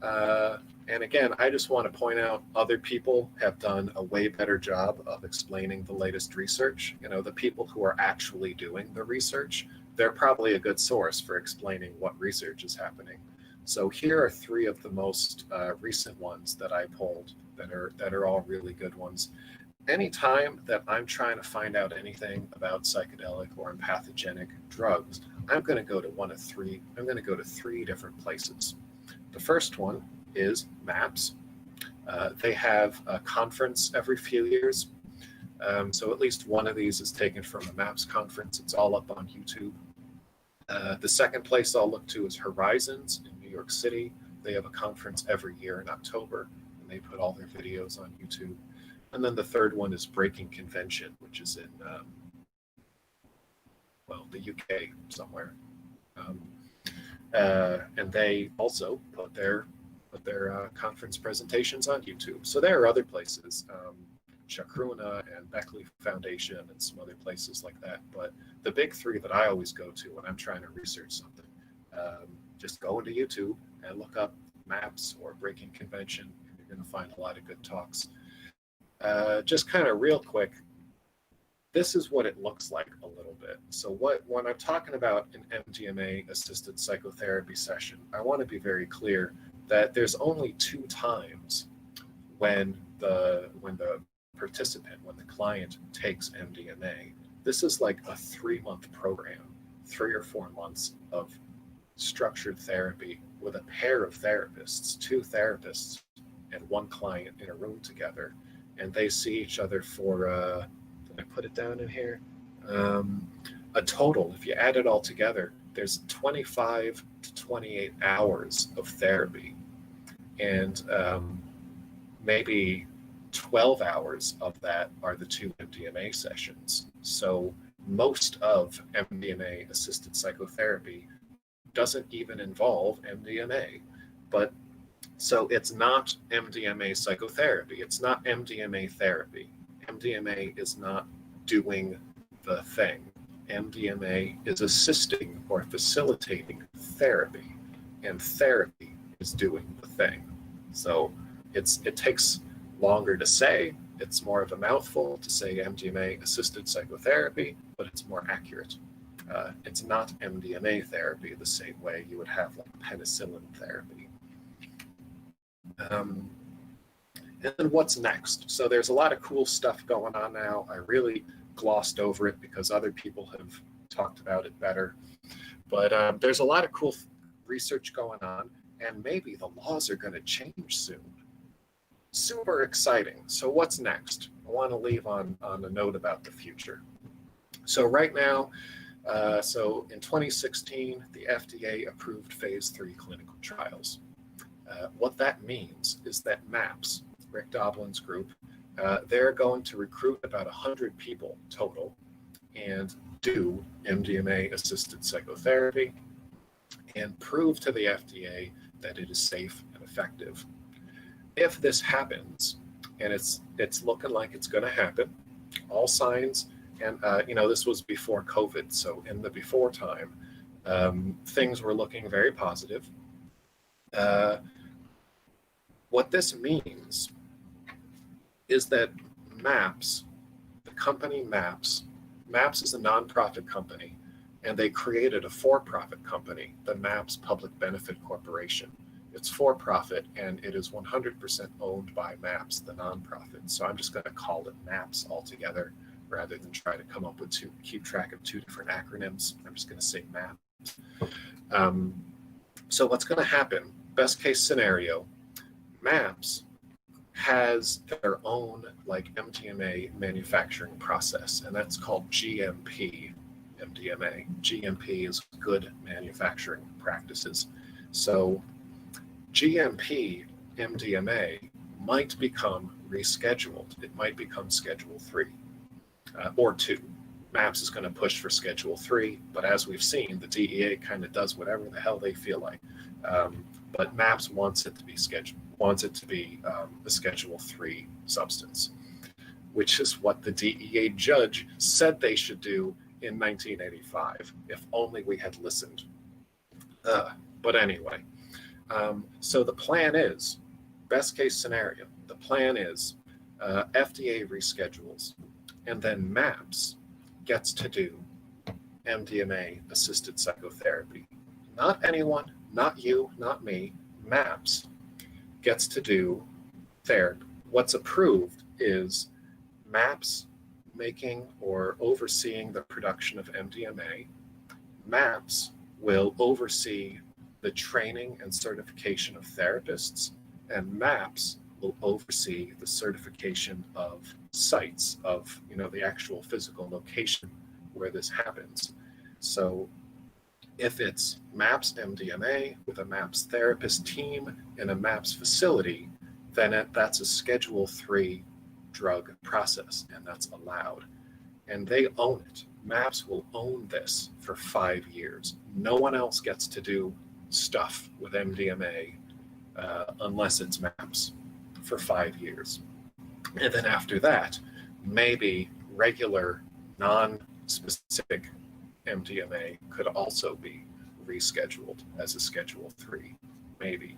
And again, I just want to point out other people have done a way better job of explaining the latest research. You know, the people who are actually doing the research, they're probably a good source for explaining what research is happening. So here are three of the most recent ones that I pulled that are all really good ones. Anytime that I'm trying to find out anything about psychedelic or empathogenic drugs, I'm going to go to one of three. I'm going to go to three different places. The first one is MAPS. They have a conference every few years. So at least one of these is taken from a MAPS conference. It's all up on YouTube. The second place I'll look to is Horizons in New York City. They have a conference every year in October, and they put all their videos on YouTube. And then the third one is Breaking Convention, which is in, the UK somewhere. And they also put their conference presentations on YouTube. So there are other places, Chakruna and Beckley Foundation and some other places like that. But the big three that I always go to when I'm trying to research something just go into YouTube and look up MAPS or Breaking Convention, and you're going to find a lot of good talks. Just kind of real quick, this is what it looks like a little bit. So when I'm talking about an MDMA-assisted psychotherapy session, I want to be very clear that there's only 2 times when the participant, when the client takes MDMA. This is like a 3-month program, 3 or 4 months of structured therapy with a pair of therapists, 2 therapists and 1 client in a room together. And they see each other for, did I put it down in here? A total, if you add it all together, there's 25 to 28 hours of therapy. And maybe 12 hours of that are the 2 MDMA sessions. So most of MDMA-assisted psychotherapy doesn't even involve MDMA. But so it's not MDMA psychotherapy. It's not MDMA therapy. MDMA is not doing the thing. MDMA is assisting or facilitating therapy, and therapy is doing the thing. So it takes longer to say. It's more of a mouthful to say MDMA-assisted psychotherapy, but it's more accurate. It's not MDMA therapy the same way you would have like penicillin therapy. And then what's next? So there's a lot of cool stuff going on now. I really glossed over it because other people have talked about it better. But there's a lot of cool research going on, and maybe the laws are going to change soon. Super exciting. So what's next? I want to leave on a note about the future. So right now, so in 2016, the FDA approved phase 3 clinical trials. What that means is that MAPS, Rick Doblin's group, they're going to recruit about 100 people total and do MDMA-assisted psychotherapy and prove to the FDA that it is safe and effective. If this happens, and it's looking like it's going to happen, all signs, and this was before COVID, so in the before time, things were looking very positive. What this means is that MAPS, the company MAPS is a nonprofit company, and they created a for-profit company, the MAPS Public Benefit Corporation. It's for-profit, and it is 100% owned by MAPS, the nonprofit. So I'm just going to call it MAPS altogether, rather than try to come up with keep track of 2 different acronyms. I'm just going to say MAPS. So what's going to happen? Best case scenario, MAPS has their own like MDMA manufacturing process, and that's called GMP MDMA. GMP is good manufacturing practices. So GMP MDMA might become rescheduled. It might become Schedule 3 or 2. MAPS is going to push for Schedule 3, but as we've seen, the DEA kind of does whatever the hell they feel like. But MAPS wants it to be a Schedule 3 substance, which is what the DEA judge said they should do in 1985. If only we had listened. But anyway, so the plan is, best case scenario, the plan is FDA reschedules, and then MAPS gets to do MDMA-assisted psychotherapy. Not anyone, not you, not me. MAPS gets to do therapy. What's approved is MAPS making or overseeing the production of MDMA. MAPS will oversee the training and certification of therapists, and MAPS will oversee the certification of sites of, the actual physical location where this happens. So if it's MAPS MDMA with a MAPS therapist team in a MAPS facility, then that's a Schedule 3 drug process, and that's allowed. And they own it. MAPS will own this for 5 years. No one else gets to do stuff with MDMA unless it's MAPS for 5 years. And then after that, maybe regular non-specific MDMA could also be rescheduled as a Schedule 3, maybe.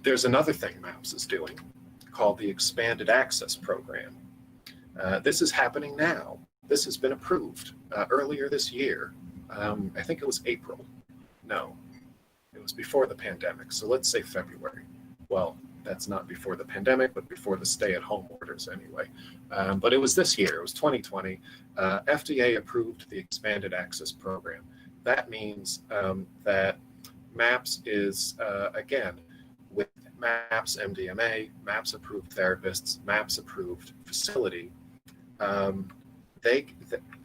There's another thing MAPS is doing called the Expanded Access Program. This is happening now. This has been approved earlier this year. I think it was April. No, it was before the pandemic. So let's say February. Well, that's not before the pandemic, but before the stay-at-home orders anyway. But it was this year. It was 2020. FDA approved the Expanded Access Program. That means that MAPS is, again, with MAPS MDMA, MAPS approved therapists, MAPS approved facility, the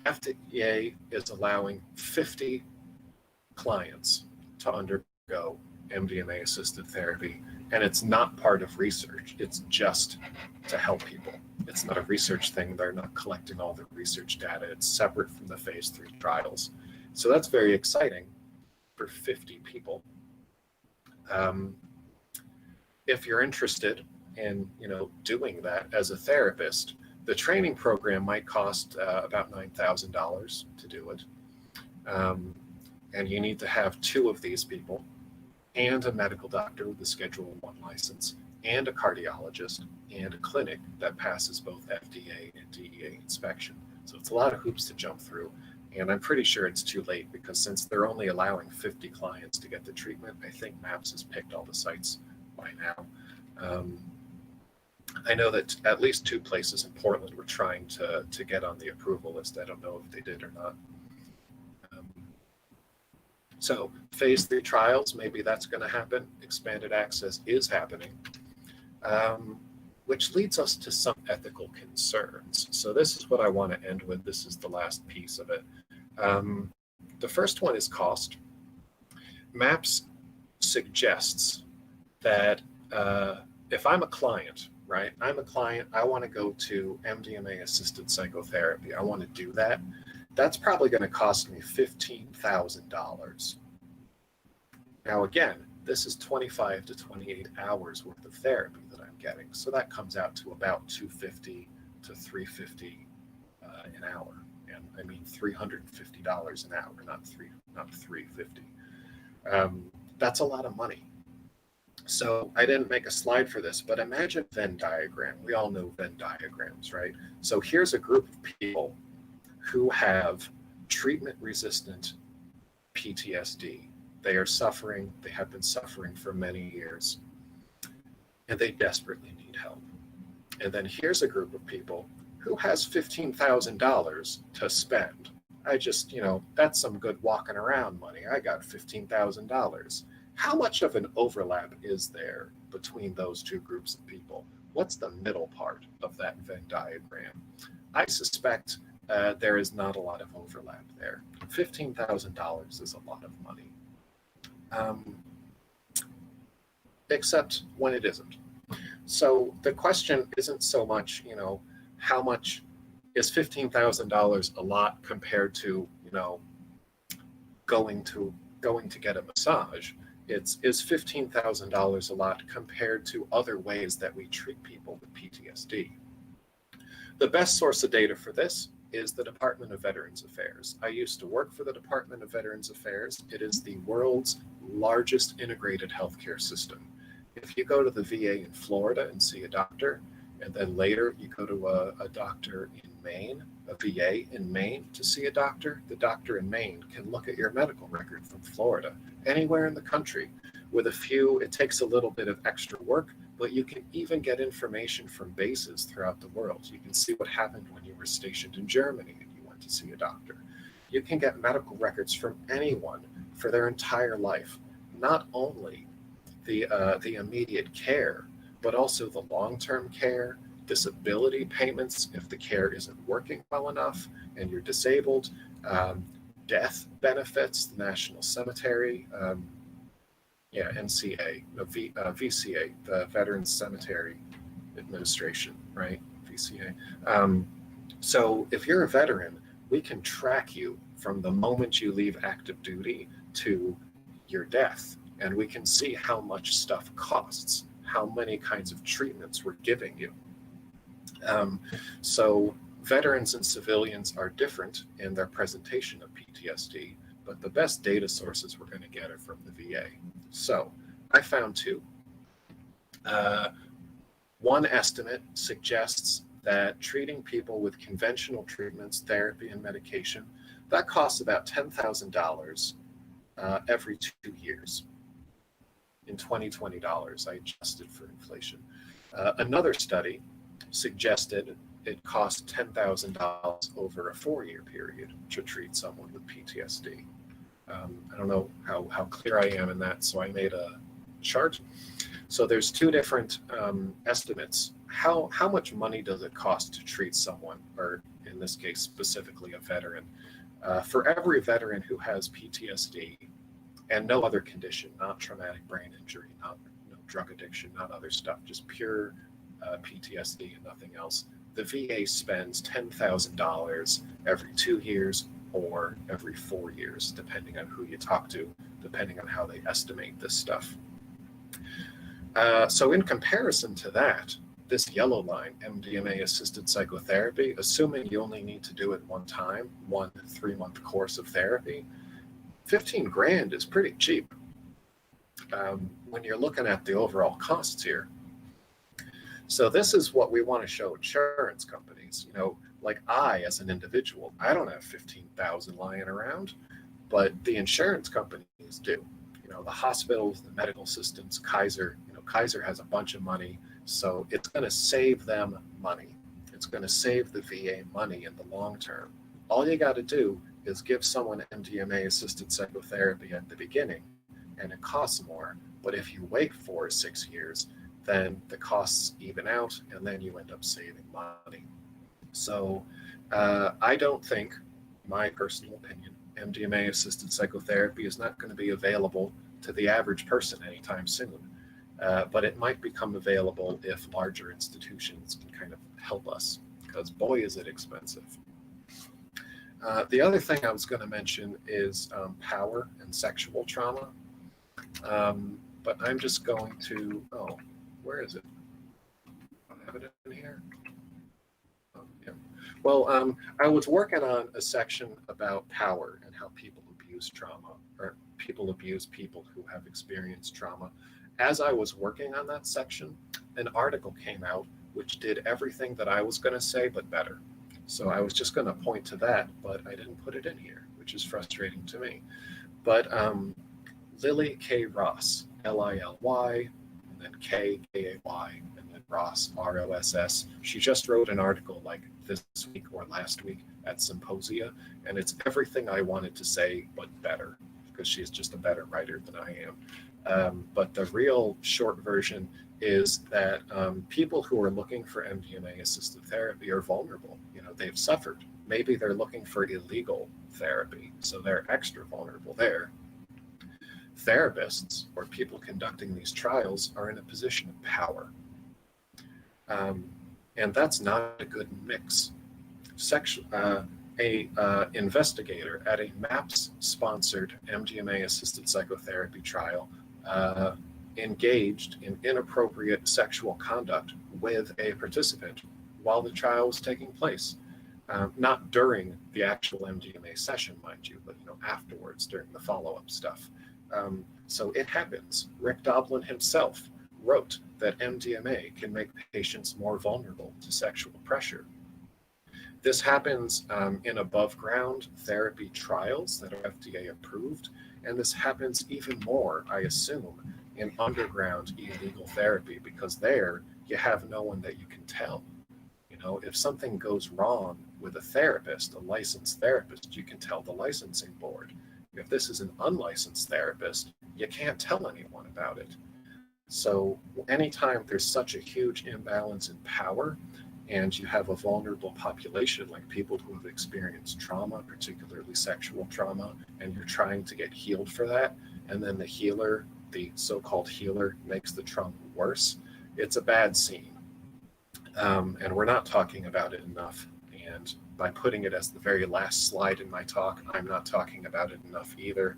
FDA is allowing 50 clients to undergo MDMA-assisted therapy, and it's not part of research. It's just to help people. It's not a research thing. They're not collecting all the research data. It's separate from the phase 3 trials. So that's very exciting for 50 people. If you're interested in, doing that as a therapist, the training program might cost about $9,000 to do it. And you need to have 2 of these people and a medical doctor with a Schedule 1 license and a cardiologist and a clinic that passes both FDA and DEA inspection. So it's a lot of hoops to jump through. And I'm pretty sure it's too late because since they're only allowing 50 clients to get the treatment, I think MAPS has picked all the sites by now. I know that at least 2 places in Portland were trying to get on the approval list. I don't know if they did or not. So phase 3 trials, maybe that's going to happen. Expanded access is happening, which leads us to some ethical concerns. So this is what I want to end with. This is the last piece of it. The first one is cost. MAPS suggests that if I'm a client, right? I'm a client, I want to go to MDMA-assisted psychotherapy. I want to do that. That's probably going to cost me $15,000. Now, again, this is 25 to 28 hours worth of therapy that I'm getting. So that comes out to about $250 to $350 an hour. And I mean $350 an hour, not $350. That's a lot of money. So I didn't make a slide for this, but imagine a Venn diagram. We all know Venn diagrams, right? So here's a group of people who have treatment-resistant PTSD. They are suffering, they have been suffering for many years, and they desperately need help. And then here's a group of people who has $15,000 to spend. I just, that's some good walking around money. I got $15,000. How much of an overlap is there between those 2 groups of people? What's the middle part of that Venn diagram? I suspect there is not a lot of overlap there. $15,000 is a lot of money, except when it isn't. So the question isn't so much, how much is $15,000 a lot compared to, going to get a massage? Is $15,000 a lot compared to other ways that we treat people with PTSD? The best source of data for this is the Department of Veterans Affairs. I used to work for the Department of Veterans Affairs. It is the world's largest integrated healthcare system. If you go to the VA in Florida and see a doctor, and then later you go to a doctor in Maine, a VA in Maine to see a doctor, the doctor in Maine can look at your medical record from Florida, anywhere in the country. With a few, it takes a little bit of extra work, but you can even get information from bases throughout the world. You can see what happened when you were stationed in Germany and you went to see a doctor. You can get medical records from anyone for their entire life, not only the immediate care, but also the long-term care, disability payments if the care isn't working well enough and you're disabled, death benefits, the National Cemetery, NCA, no, VCA, the Veterans Cemetery Administration, right? VCA. So if you're a veteran, we can track you from the moment you leave active duty to your death, and we can see how much stuff costs, how many kinds of treatments we're giving you. So Veterans and civilians are different in their presentation of PTSD, but the best data sources we're going to get are from the VA. So I found two. One estimate suggests that treating people with conventional treatments, therapy, and medication, that costs about $10,000 every 2 years. In 2020 dollars, I adjusted for inflation. Another study suggested it costs $10,000 over a 4-year period to treat someone with PTSD. I don't know how clear I am in that, so I made a chart. So there's two different estimates. How much money does it cost to treat someone, or in this case specifically a veteran? For every veteran who has PTSD and no other condition, not traumatic brain injury, not drug addiction, not other stuff, just pure PTSD and nothing else, the VA spends $10,000 every 2 years or every 4 years, depending on who you talk to, depending on how they estimate this stuff. So in comparison to that, this yellow line, MDMA-assisted psychotherapy, assuming you only need to do it one time, 1 3-month course of therapy, 15 grand is pretty cheap when you're looking at the overall costs here. So this is what we want to show insurance companies. Like I, as an individual, I don't have 15,000 lying around, but the insurance companies do. The hospitals, the medical systems, Kaiser, Kaiser has a bunch of money, so it's going to save them money. It's going to save the VA money in the long term. All you got to do is give someone MDMA-assisted psychotherapy at the beginning, and it costs more. But if you wait 4 or 6 years, then the costs even out, and then you end up saving money. So I don't think, my personal opinion, MDMA-assisted psychotherapy is not going to be available to the average person anytime soon. But it might become available if larger institutions can kind of help us, because boy, is it expensive. The other thing I was going to mention is power and sexual trauma. But I'm just going to, where is it? I have it in here. Yeah. Well, I was working on a section about power and how people abuse trauma, or people abuse people who have experienced trauma. As I was working on that section, an article came out which did everything that I was going to say, but better. So I was just going to point to that, but I didn't put it in here, which is frustrating to me. But Lily K. Ross, Lily, and then K, K-A-Y, and then Ross, R-O-S-S. She just wrote an article like this week or last week at Symposia, and it's everything I wanted to say, but better, because she's just a better writer than I am. But the real short version is that people who are looking for MDMA-assisted therapy are vulnerable. They've suffered. Maybe they're looking for illegal therapy, so they're extra vulnerable there. Therapists, or people conducting these trials, are in a position of power. And that's not a good mix. A investigator at a MAPS-sponsored MDMA-assisted psychotherapy trial engaged in inappropriate sexual conduct with a participant while the trial was taking place. Not during the actual MDMA session, mind you, but afterwards during the follow-up stuff. So it happens. Rick Doblin himself wrote that MDMA can make patients more vulnerable to sexual pressure. This happens in above-ground therapy trials that are FDA approved, and this happens even more, I assume, in underground illegal therapy, because there you have no one that you can tell. If something goes wrong with a therapist, a licensed therapist, you can tell the licensing board. If this is an unlicensed therapist, you can't tell anyone about it. So anytime there's such a huge imbalance in power, and you have a vulnerable population like people who have experienced trauma, particularly sexual trauma, and you're trying to get healed for that, and then the healer, the so-called healer, makes the trauma worse, it's a bad scene. And we're not talking about it enough. And by putting it as the very last slide in my talk, I'm not talking about it enough either.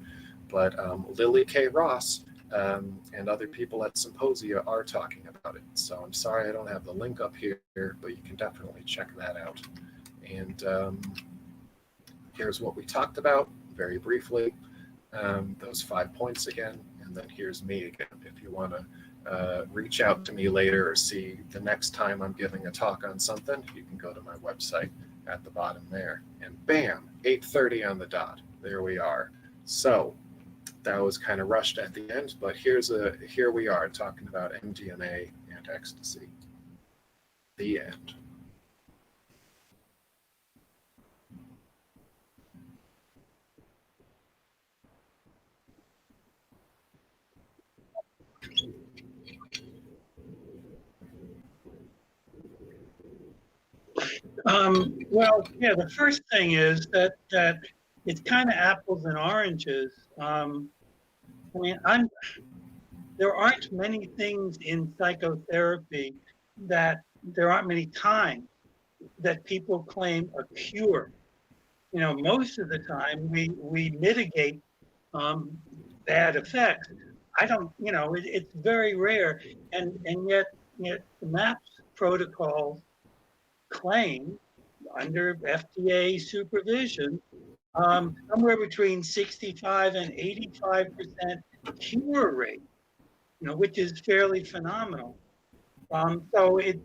But Lily K. Ross and other people at Symposia are talking about it. So I'm sorry I don't have the link up here, but you can definitely check that out. And here's what we talked about very briefly, those 5 points again, and then here's me again. If you want to reach out to me later or see the next time I'm giving a talk on something, you can go to my website at the bottom there. And bam, 8:30 on the dot. There we are. So that was kind of rushed at the end, but here we are talking about MDMA and ecstasy. The end. Well, yeah, the first thing is that it's kind of apples and oranges. I mean, there aren't many things in psychotherapy that there aren't many times that people claim a cure. You know, most of the time we mitigate bad effects. I don't, you know, it's very rare, and yet the MAPS protocols claim under FDA supervision somewhere between 65 and 85% cure rate, you know, which is fairly phenomenal. So it,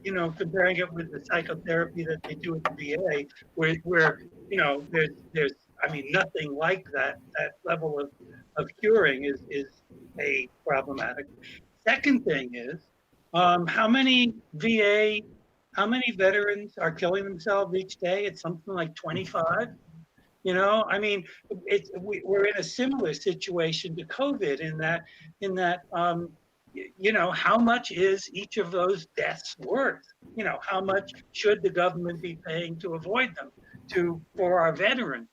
you know, comparing it with the psychotherapy that they do at the VA, where you know, there's, I mean, nothing like that. That level of curing is a problematic. Second thing is, how many veterans are killing themselves each day? It's something like 25. You know, I mean, we're in a similar situation to COVID in that you know, how much is each of those deaths worth? You know, how much should the government be paying to avoid them for our veterans?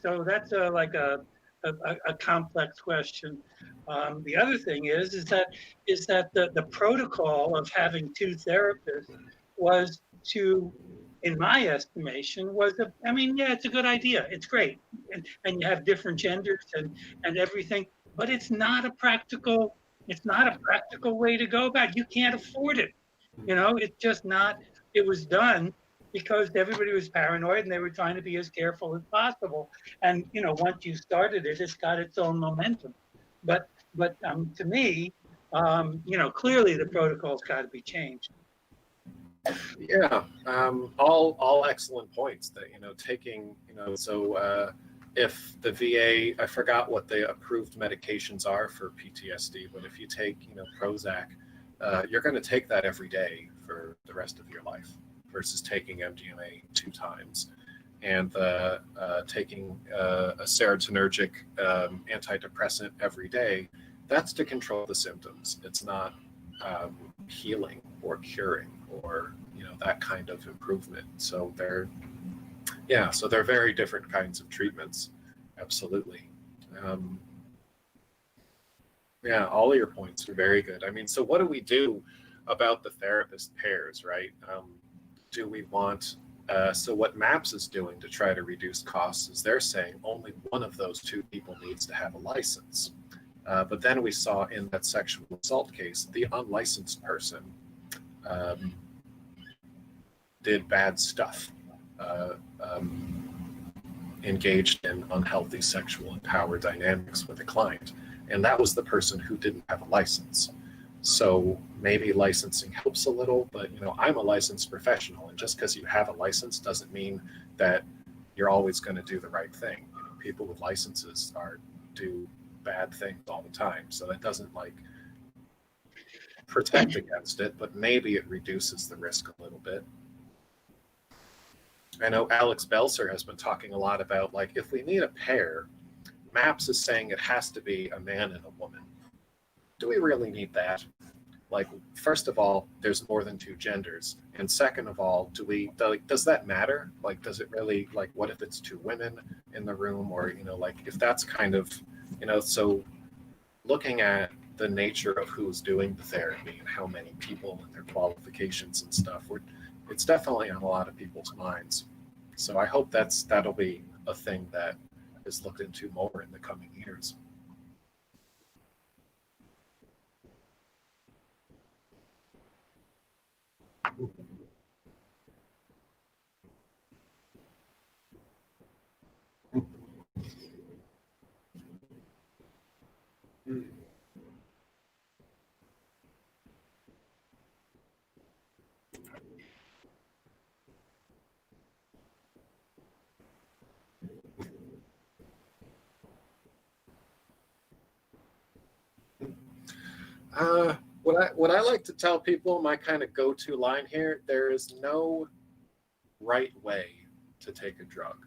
So that's like a complex question. The other thing is that the protocol of having two therapists was to, in my estimation, I mean, yeah, it's a good idea. It's great. And you have different genders and everything, but it's not a practical way to go about it. You can't afford it. You know, it's just not, it was done because everybody was paranoid and they were trying to be as careful as possible. And, you know, once you started it, it's got its own momentum. But to me, you know, clearly the protocol's got to be changed. Yeah, all excellent points. That, you know, taking, you know, so if the VA, I forgot what the approved medications are for PTSD, but if you take, you know, Prozac, you're going to take that every day for the rest of your life versus taking MDMA 2 times. And taking a serotonergic antidepressant every day, that's to control the symptoms. It's not healing or curing or, you know, that kind of improvement. So they're very different kinds of treatments. Absolutely. Yeah, all of your points are very good. I mean, so what do we do about the therapist pairs, right? Do we want, so what MAPS is doing to try to reduce costs is they're saying only one of those 2 people needs to have a license. But then we saw in that sexual assault case, the unlicensed person did bad stuff, engaged in unhealthy sexual and power dynamics with a client. And that was the person who didn't have a license. So maybe licensing helps a little, but, you know, I'm a licensed professional, and just because you have a license doesn't mean that you're always going to do the right thing. You know, people with licenses do bad things all the time, so that doesn't like protect against it, but maybe it reduces the risk a little bit. I know Alex Belser has been talking a lot about, like, if we need a pair, MAPS is saying it has to be a man and a woman. Do we really need that? Like, first of all, there's more than 2 genders, and second of all, does that matter? Like, does it really, like, what if it's 2 women in the room, or, you know, like, if that's kind of, you know, so looking at the nature of who's doing the therapy and how many people and their qualifications and stuff, it's definitely on a lot of people's minds. So I hope that'll be a thing that is looked into more in the coming years. What I like to tell people, my kind of go-to line here, there is no right way to take a drug.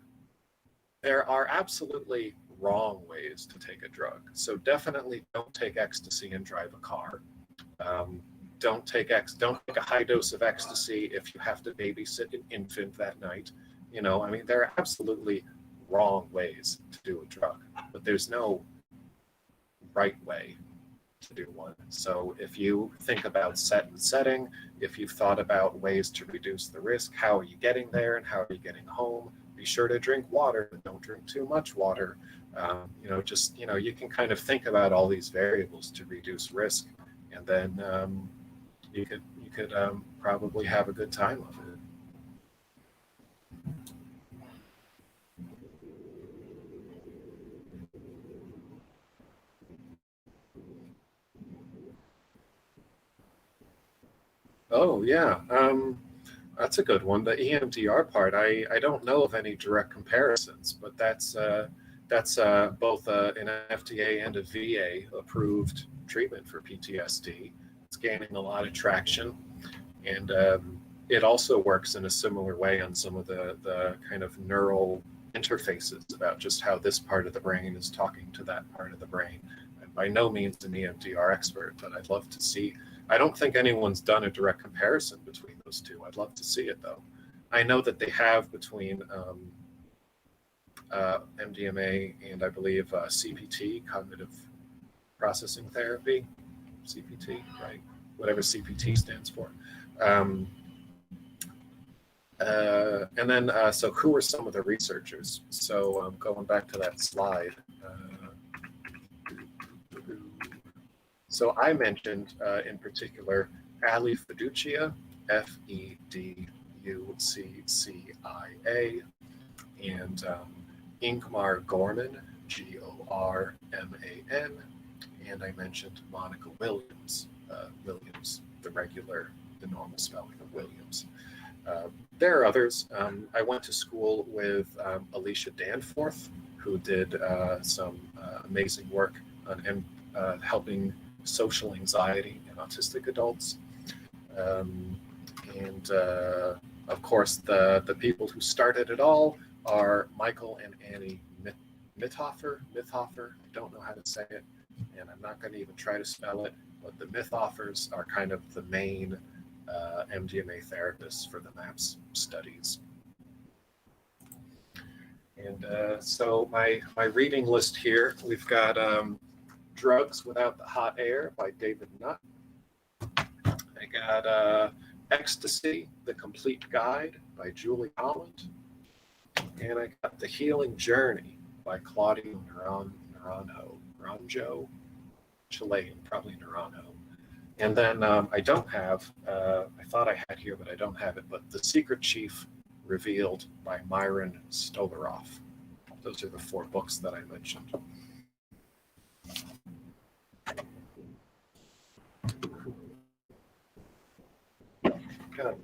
There are absolutely wrong ways to take a drug. So definitely don't take ecstasy and drive a car. Don't take a high dose of ecstasy if you have to babysit an infant that night. You know, I mean, there are absolutely wrong ways to do a drug, but there's no right way to do one. So if you think about set and setting, if you've thought about ways to reduce the risk, how are you getting there and how are you getting home? Be sure to drink water, but don't drink too much water. You can kind of think about all these variables to reduce risk, and then you could probably have a good time of it. Oh yeah, that's a good one. The EMDR part, I don't know of any direct comparisons, but that's both an FDA and a VA approved treatment for PTSD. It's gaining a lot of traction, and it also works in a similar way on some of the kind of neural interfaces about just how this part of the brain is talking to that part of the brain. I'm by no means an EMDR expert, but I'd love to see. I don't think anyone's done a direct comparison between those two. I'd love to see it, though. I know that they have between MDMA and I believe CPT, cognitive processing therapy, CPT, right? Whatever CPT stands for. And then, so who are some of the researchers? So going back to that slide. So I mentioned in particular Ali Fiducia, Feduccia, and Ingmar Gorman, Gorman, and I mentioned Monica Williams, Williams, the normal spelling of Williams. There are others. I went to school with Alicia Danforth, who did some amazing work on helping social anxiety in autistic adults. Of course, the people who started it all are Michael and Annie Mithoefer. I don't know how to say it, and I'm not going to even try to spell it, but the Mithoeffers are kind of the main MDMA therapists for the MAPS studies. And so my reading list here, we've got Drugs Without the Hot Air by David Nutt. I got Ecstasy, The Complete Guide by Julie Holland. And I got The Healing Journey by Claudio Naranjo, Chilean, probably Naranjo. And then I don't have, I thought I had here, but I don't have it, but The Secret Chief Revealed by Myron Stolaroff. Those are the 4 books that I mentioned. Good.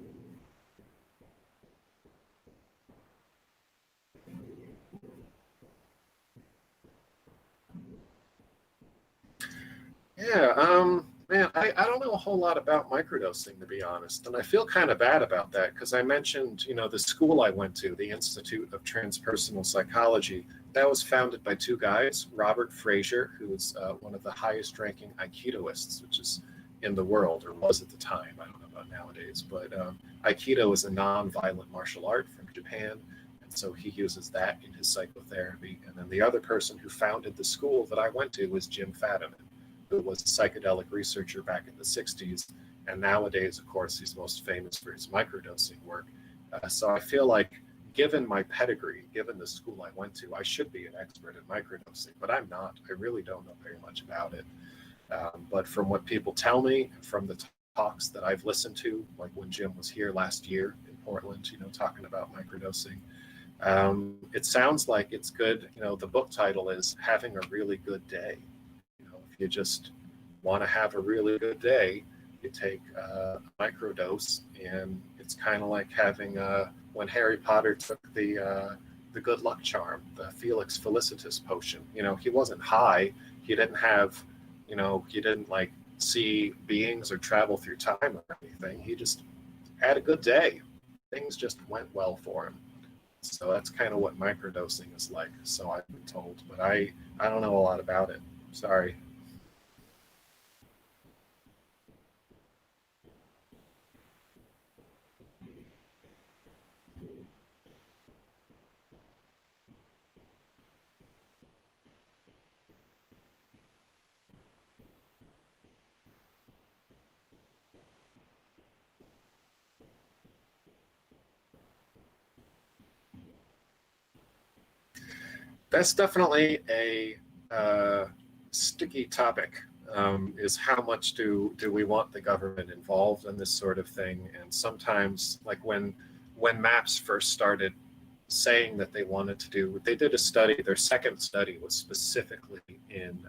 Yeah, man, I don't know a whole lot about microdosing, to be honest, and I feel kind of bad about that because I mentioned, the school I went to, the Institute of Transpersonal Psychology, that was founded by 2 guys, Robert Fraser, who's one of the highest-ranking Aikidoists, which is in the world, or was at the time, I don't know about nowadays, but Aikido is a non-violent martial art from Japan, and so he uses that in his psychotherapy. And then the other person who founded the school that I went to was Jim Fadiman, who was a psychedelic researcher back in the 60s. And nowadays, of course, he's most famous for his microdosing work. So I feel like, given my pedigree, given the school I went to, I should be an expert in microdosing, but I'm not. I really don't know very much about it. But from what people tell me, from the talks that I've listened to, like when Jim was here last year in Portland, talking about microdosing, it sounds like it's good. The book title is Having a Really Good Day. If you just want to have a really good day, you take a microdose, and it's kind of like having when Harry Potter took the good luck charm, the Felix Felicitas potion. He wasn't high. He didn't have, he didn't like see beings or travel through time or anything. He just had a good day. Things just went well for him. So that's kind of what microdosing is like, so I've been told, but I don't know a lot about it. Sorry. That's definitely a sticky topic. Is how much do we want the government involved in this sort of thing? And sometimes, like when MAPS first started saying that they wanted to do, they did a study. Their second study was specifically in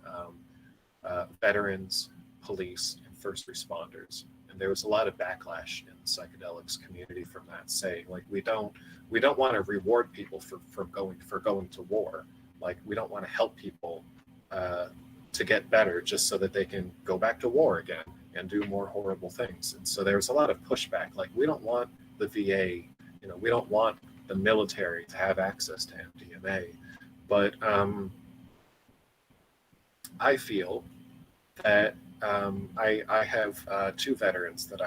veterans, police, and first responders. And there was a lot of backlash in the psychedelics community from that, saying like we don't want to reward people for going to war. Like we don't want to help people to get better just so that they can go back to war again and do more horrible things. And so there was a lot of pushback. Like we don't want the VA, we don't want the military to have access to MDMA. But I feel that I have two veterans that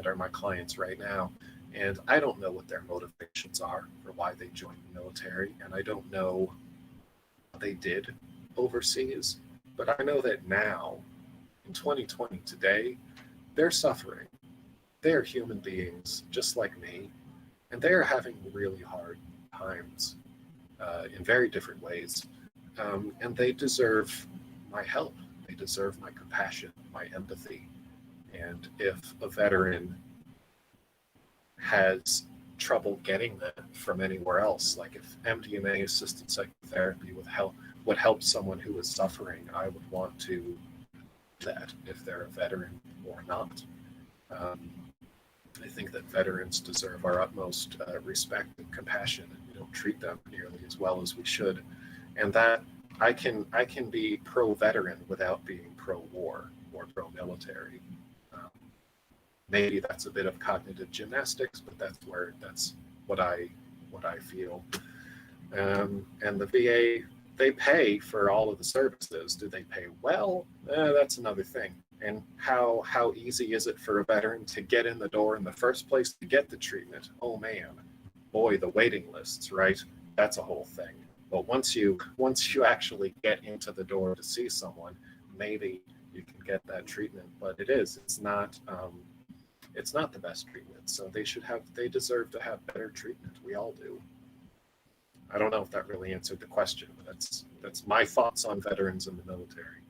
are my clients right now, and I don't know what their motivations are for why they joined the military, and I don't know what they did overseas, but I know that now, in 2020, today, they're suffering. They're human beings just like me, and they're having really hard times in very different ways, and they deserve my help. They deserve my compassion, my empathy. And if a veteran has trouble getting that from anywhere else, like if MDMA-assisted psychotherapy would help someone who is suffering, I would want to do that if they're a veteran or not. I think that veterans deserve our utmost respect and compassion, and we don't treat them nearly as well as we should. And that I can be pro-veteran without being pro-war or pro-military. Maybe that's a bit of cognitive gymnastics, but that's what I feel. And the VA, they pay for all of the services. Do they pay well? That's another thing. And how easy is it for a veteran to get in the door in the first place to get the treatment? Oh man, boy, the waiting lists, right? That's a whole thing. But once you actually get into the door to see someone, maybe you can get that treatment. But it's not the best treatment. So they deserve to have better treatment. We all do. I don't know if that really answered the question, but that's my thoughts on veterans in the military.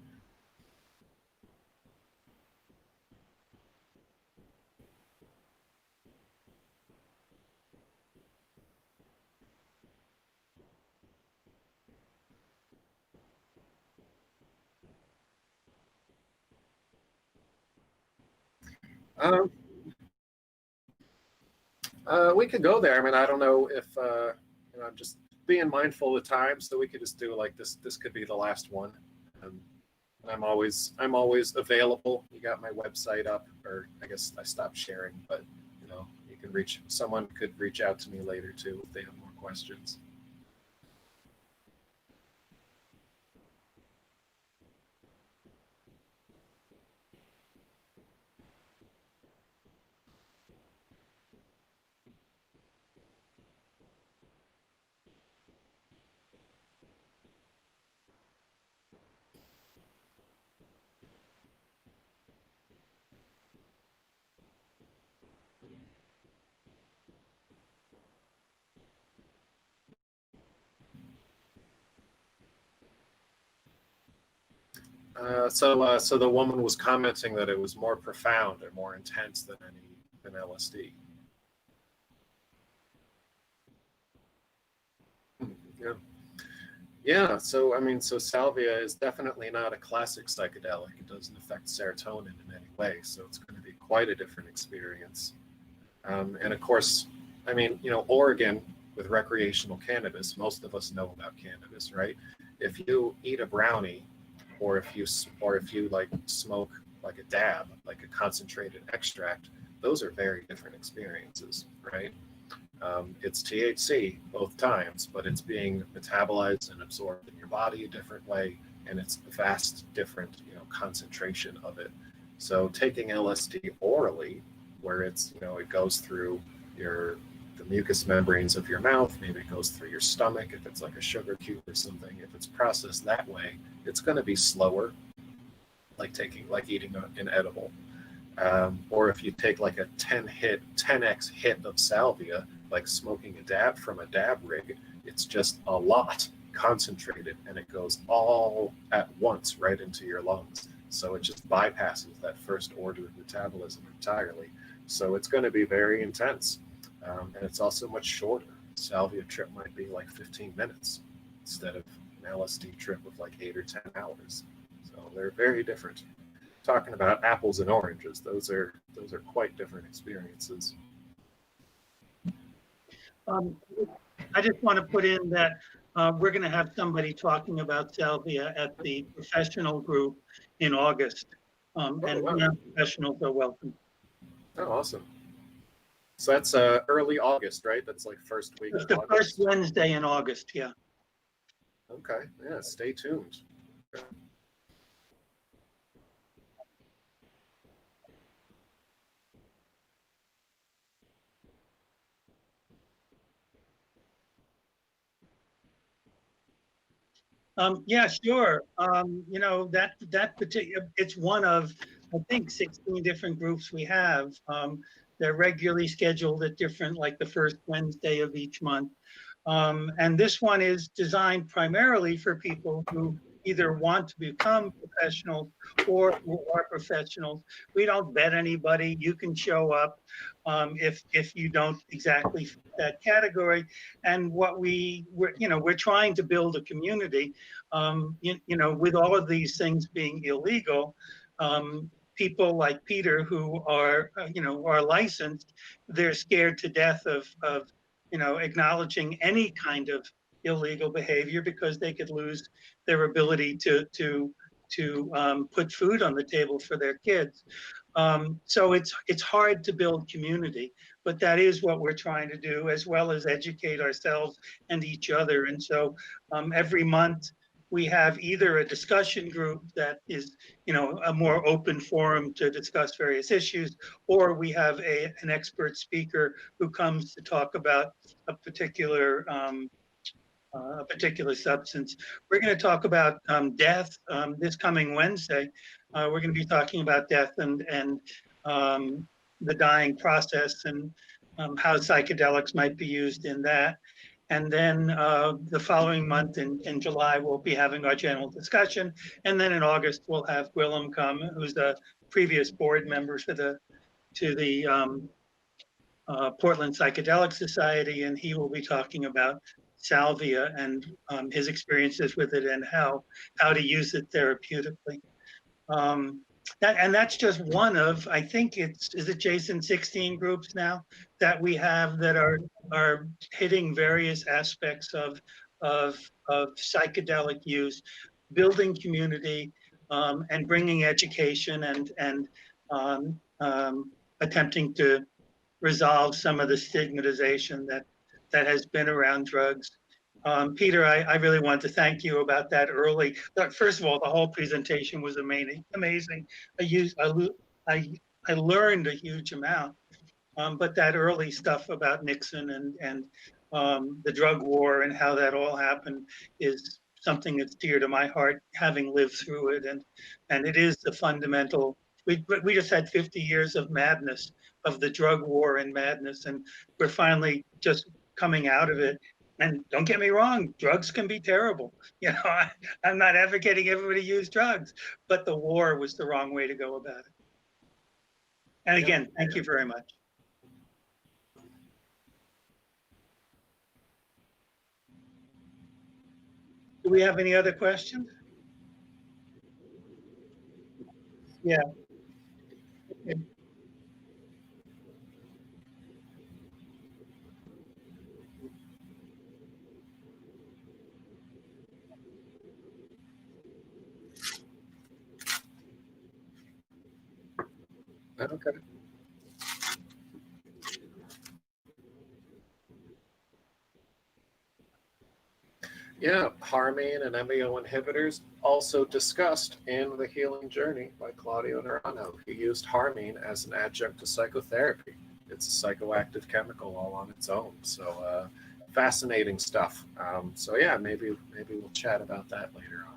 We could go there. I mean, I don't know if I'm just being mindful of time, so we could just do like this. This could be the last one. I'm always available. You got my website up, or I guess I stopped sharing, but you can someone could reach out to me later too if they have more questions. So the woman was commenting that it was more profound or more intense than LSD. Yeah. Yeah. So I mean, so salvia is definitely not a classic psychedelic. It doesn't affect serotonin in any way. So it's going to be quite a different experience. And of course, I mean, Oregon with recreational cannabis, most of us know about cannabis, right? If you eat a brownie, or if you like smoke like a dab, like a concentrated extract, those are very different experiences, right? It's THC both times, but it's being metabolized and absorbed in your body a different way, and it's a vast different, concentration of it. So taking LSD orally, where it's, it goes through the mucous membranes of your mouth, maybe it goes through your stomach if it's like a sugar cube or something. If it's processed that way, it's going to be slower, like eating an edible. Or if you take like a 10x hit of salvia, like smoking a dab from a dab rig, it's just a lot concentrated and it goes all at once right into your lungs. So it just bypasses that first order of metabolism entirely. So it's going to be very intense. And it's also much shorter. Salvia trip might be like 15 minutes instead of an LSD trip of like 8 or 10 hours. So they're very different. Talking about apples and oranges, those are quite different experiences. I just want to put in that we're going to have somebody talking about salvia at the professional group in August, and non-professionals are welcome. Oh, awesome. So that's early August, right? That's like first week. It's the first Wednesday in August, yeah. Okay, yeah, stay tuned. Okay. Yeah, sure. That particular, it's one of, I think, 16 different groups we have. They're regularly scheduled at different, like the first Wednesday of each month. And this one is designed primarily for people who either want to become professionals or who are professionals. We don't bet anybody. You can show up if you don't exactly fit that category. And what we're trying to build a community. With all of these things being illegal, people like Peter who are licensed, they're scared to death of acknowledging any kind of illegal behavior because they could lose their ability to put food on the table for their kids. So it's hard to build community, but that is what we're trying to do, as well as educate ourselves and each other. And so every month we have either a discussion group that is, a more open forum to discuss various issues, or we have an expert speaker who comes to talk about a particular substance. We're going to talk about death this coming Wednesday. We're going to be talking about death and the dying process and how psychedelics might be used in that. And then the following month in July, we'll be having our general discussion. And then in August, we'll have Gwilym come, who's a previous board member to the Portland Psychedelic Society, and he will be talking about salvia and his experiences with it and how to use it therapeutically. That's just one of, I think is it Jason, 16 groups now that we have that are hitting various aspects of psychedelic use, building community, and bringing education and attempting to resolve some of the stigmatization that has been around drugs. Peter, I really want to thank you about that early. First of all, the whole presentation was amazing. I learned a huge amount, but that early stuff about Nixon and the drug war and how that all happened is something that's dear to my heart, having lived through it, and it is the fundamental. We just had 50 years of madness, of the drug war and madness, and we're finally just coming out of it. And don't get me wrong, drugs can be terrible. I'm not advocating everybody use drugs, but the war was the wrong way to go about it. And again, thank you very much. Do we have any other questions? Yeah. Okay. Okay. Yeah, harmine and MEO inhibitors also discussed in The Healing Journey by Claudio Naranjo. He used harmine as an adjunct to psychotherapy. It's a psychoactive chemical all on its own. So fascinating stuff. So yeah, maybe we'll chat about that later on.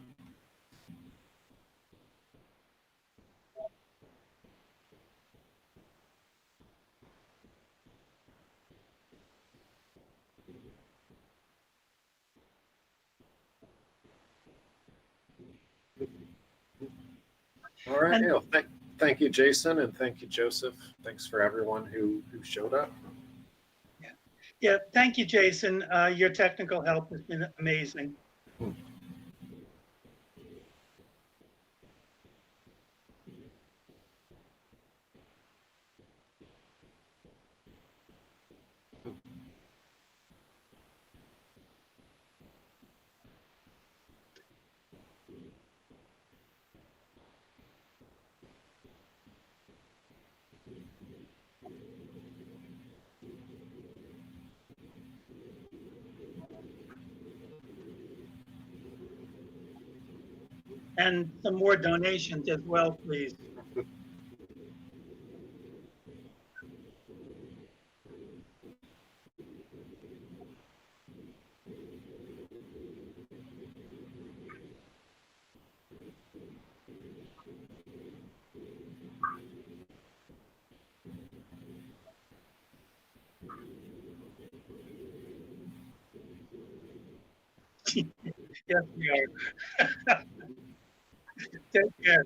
All right. And Thank you, Jason, and thank you, Joseph. Thanks for everyone who showed up. yeah, thank you, Jason. Your technical help has been amazing. Hmm. And some more donations as well, please. Yes, we are. Take care.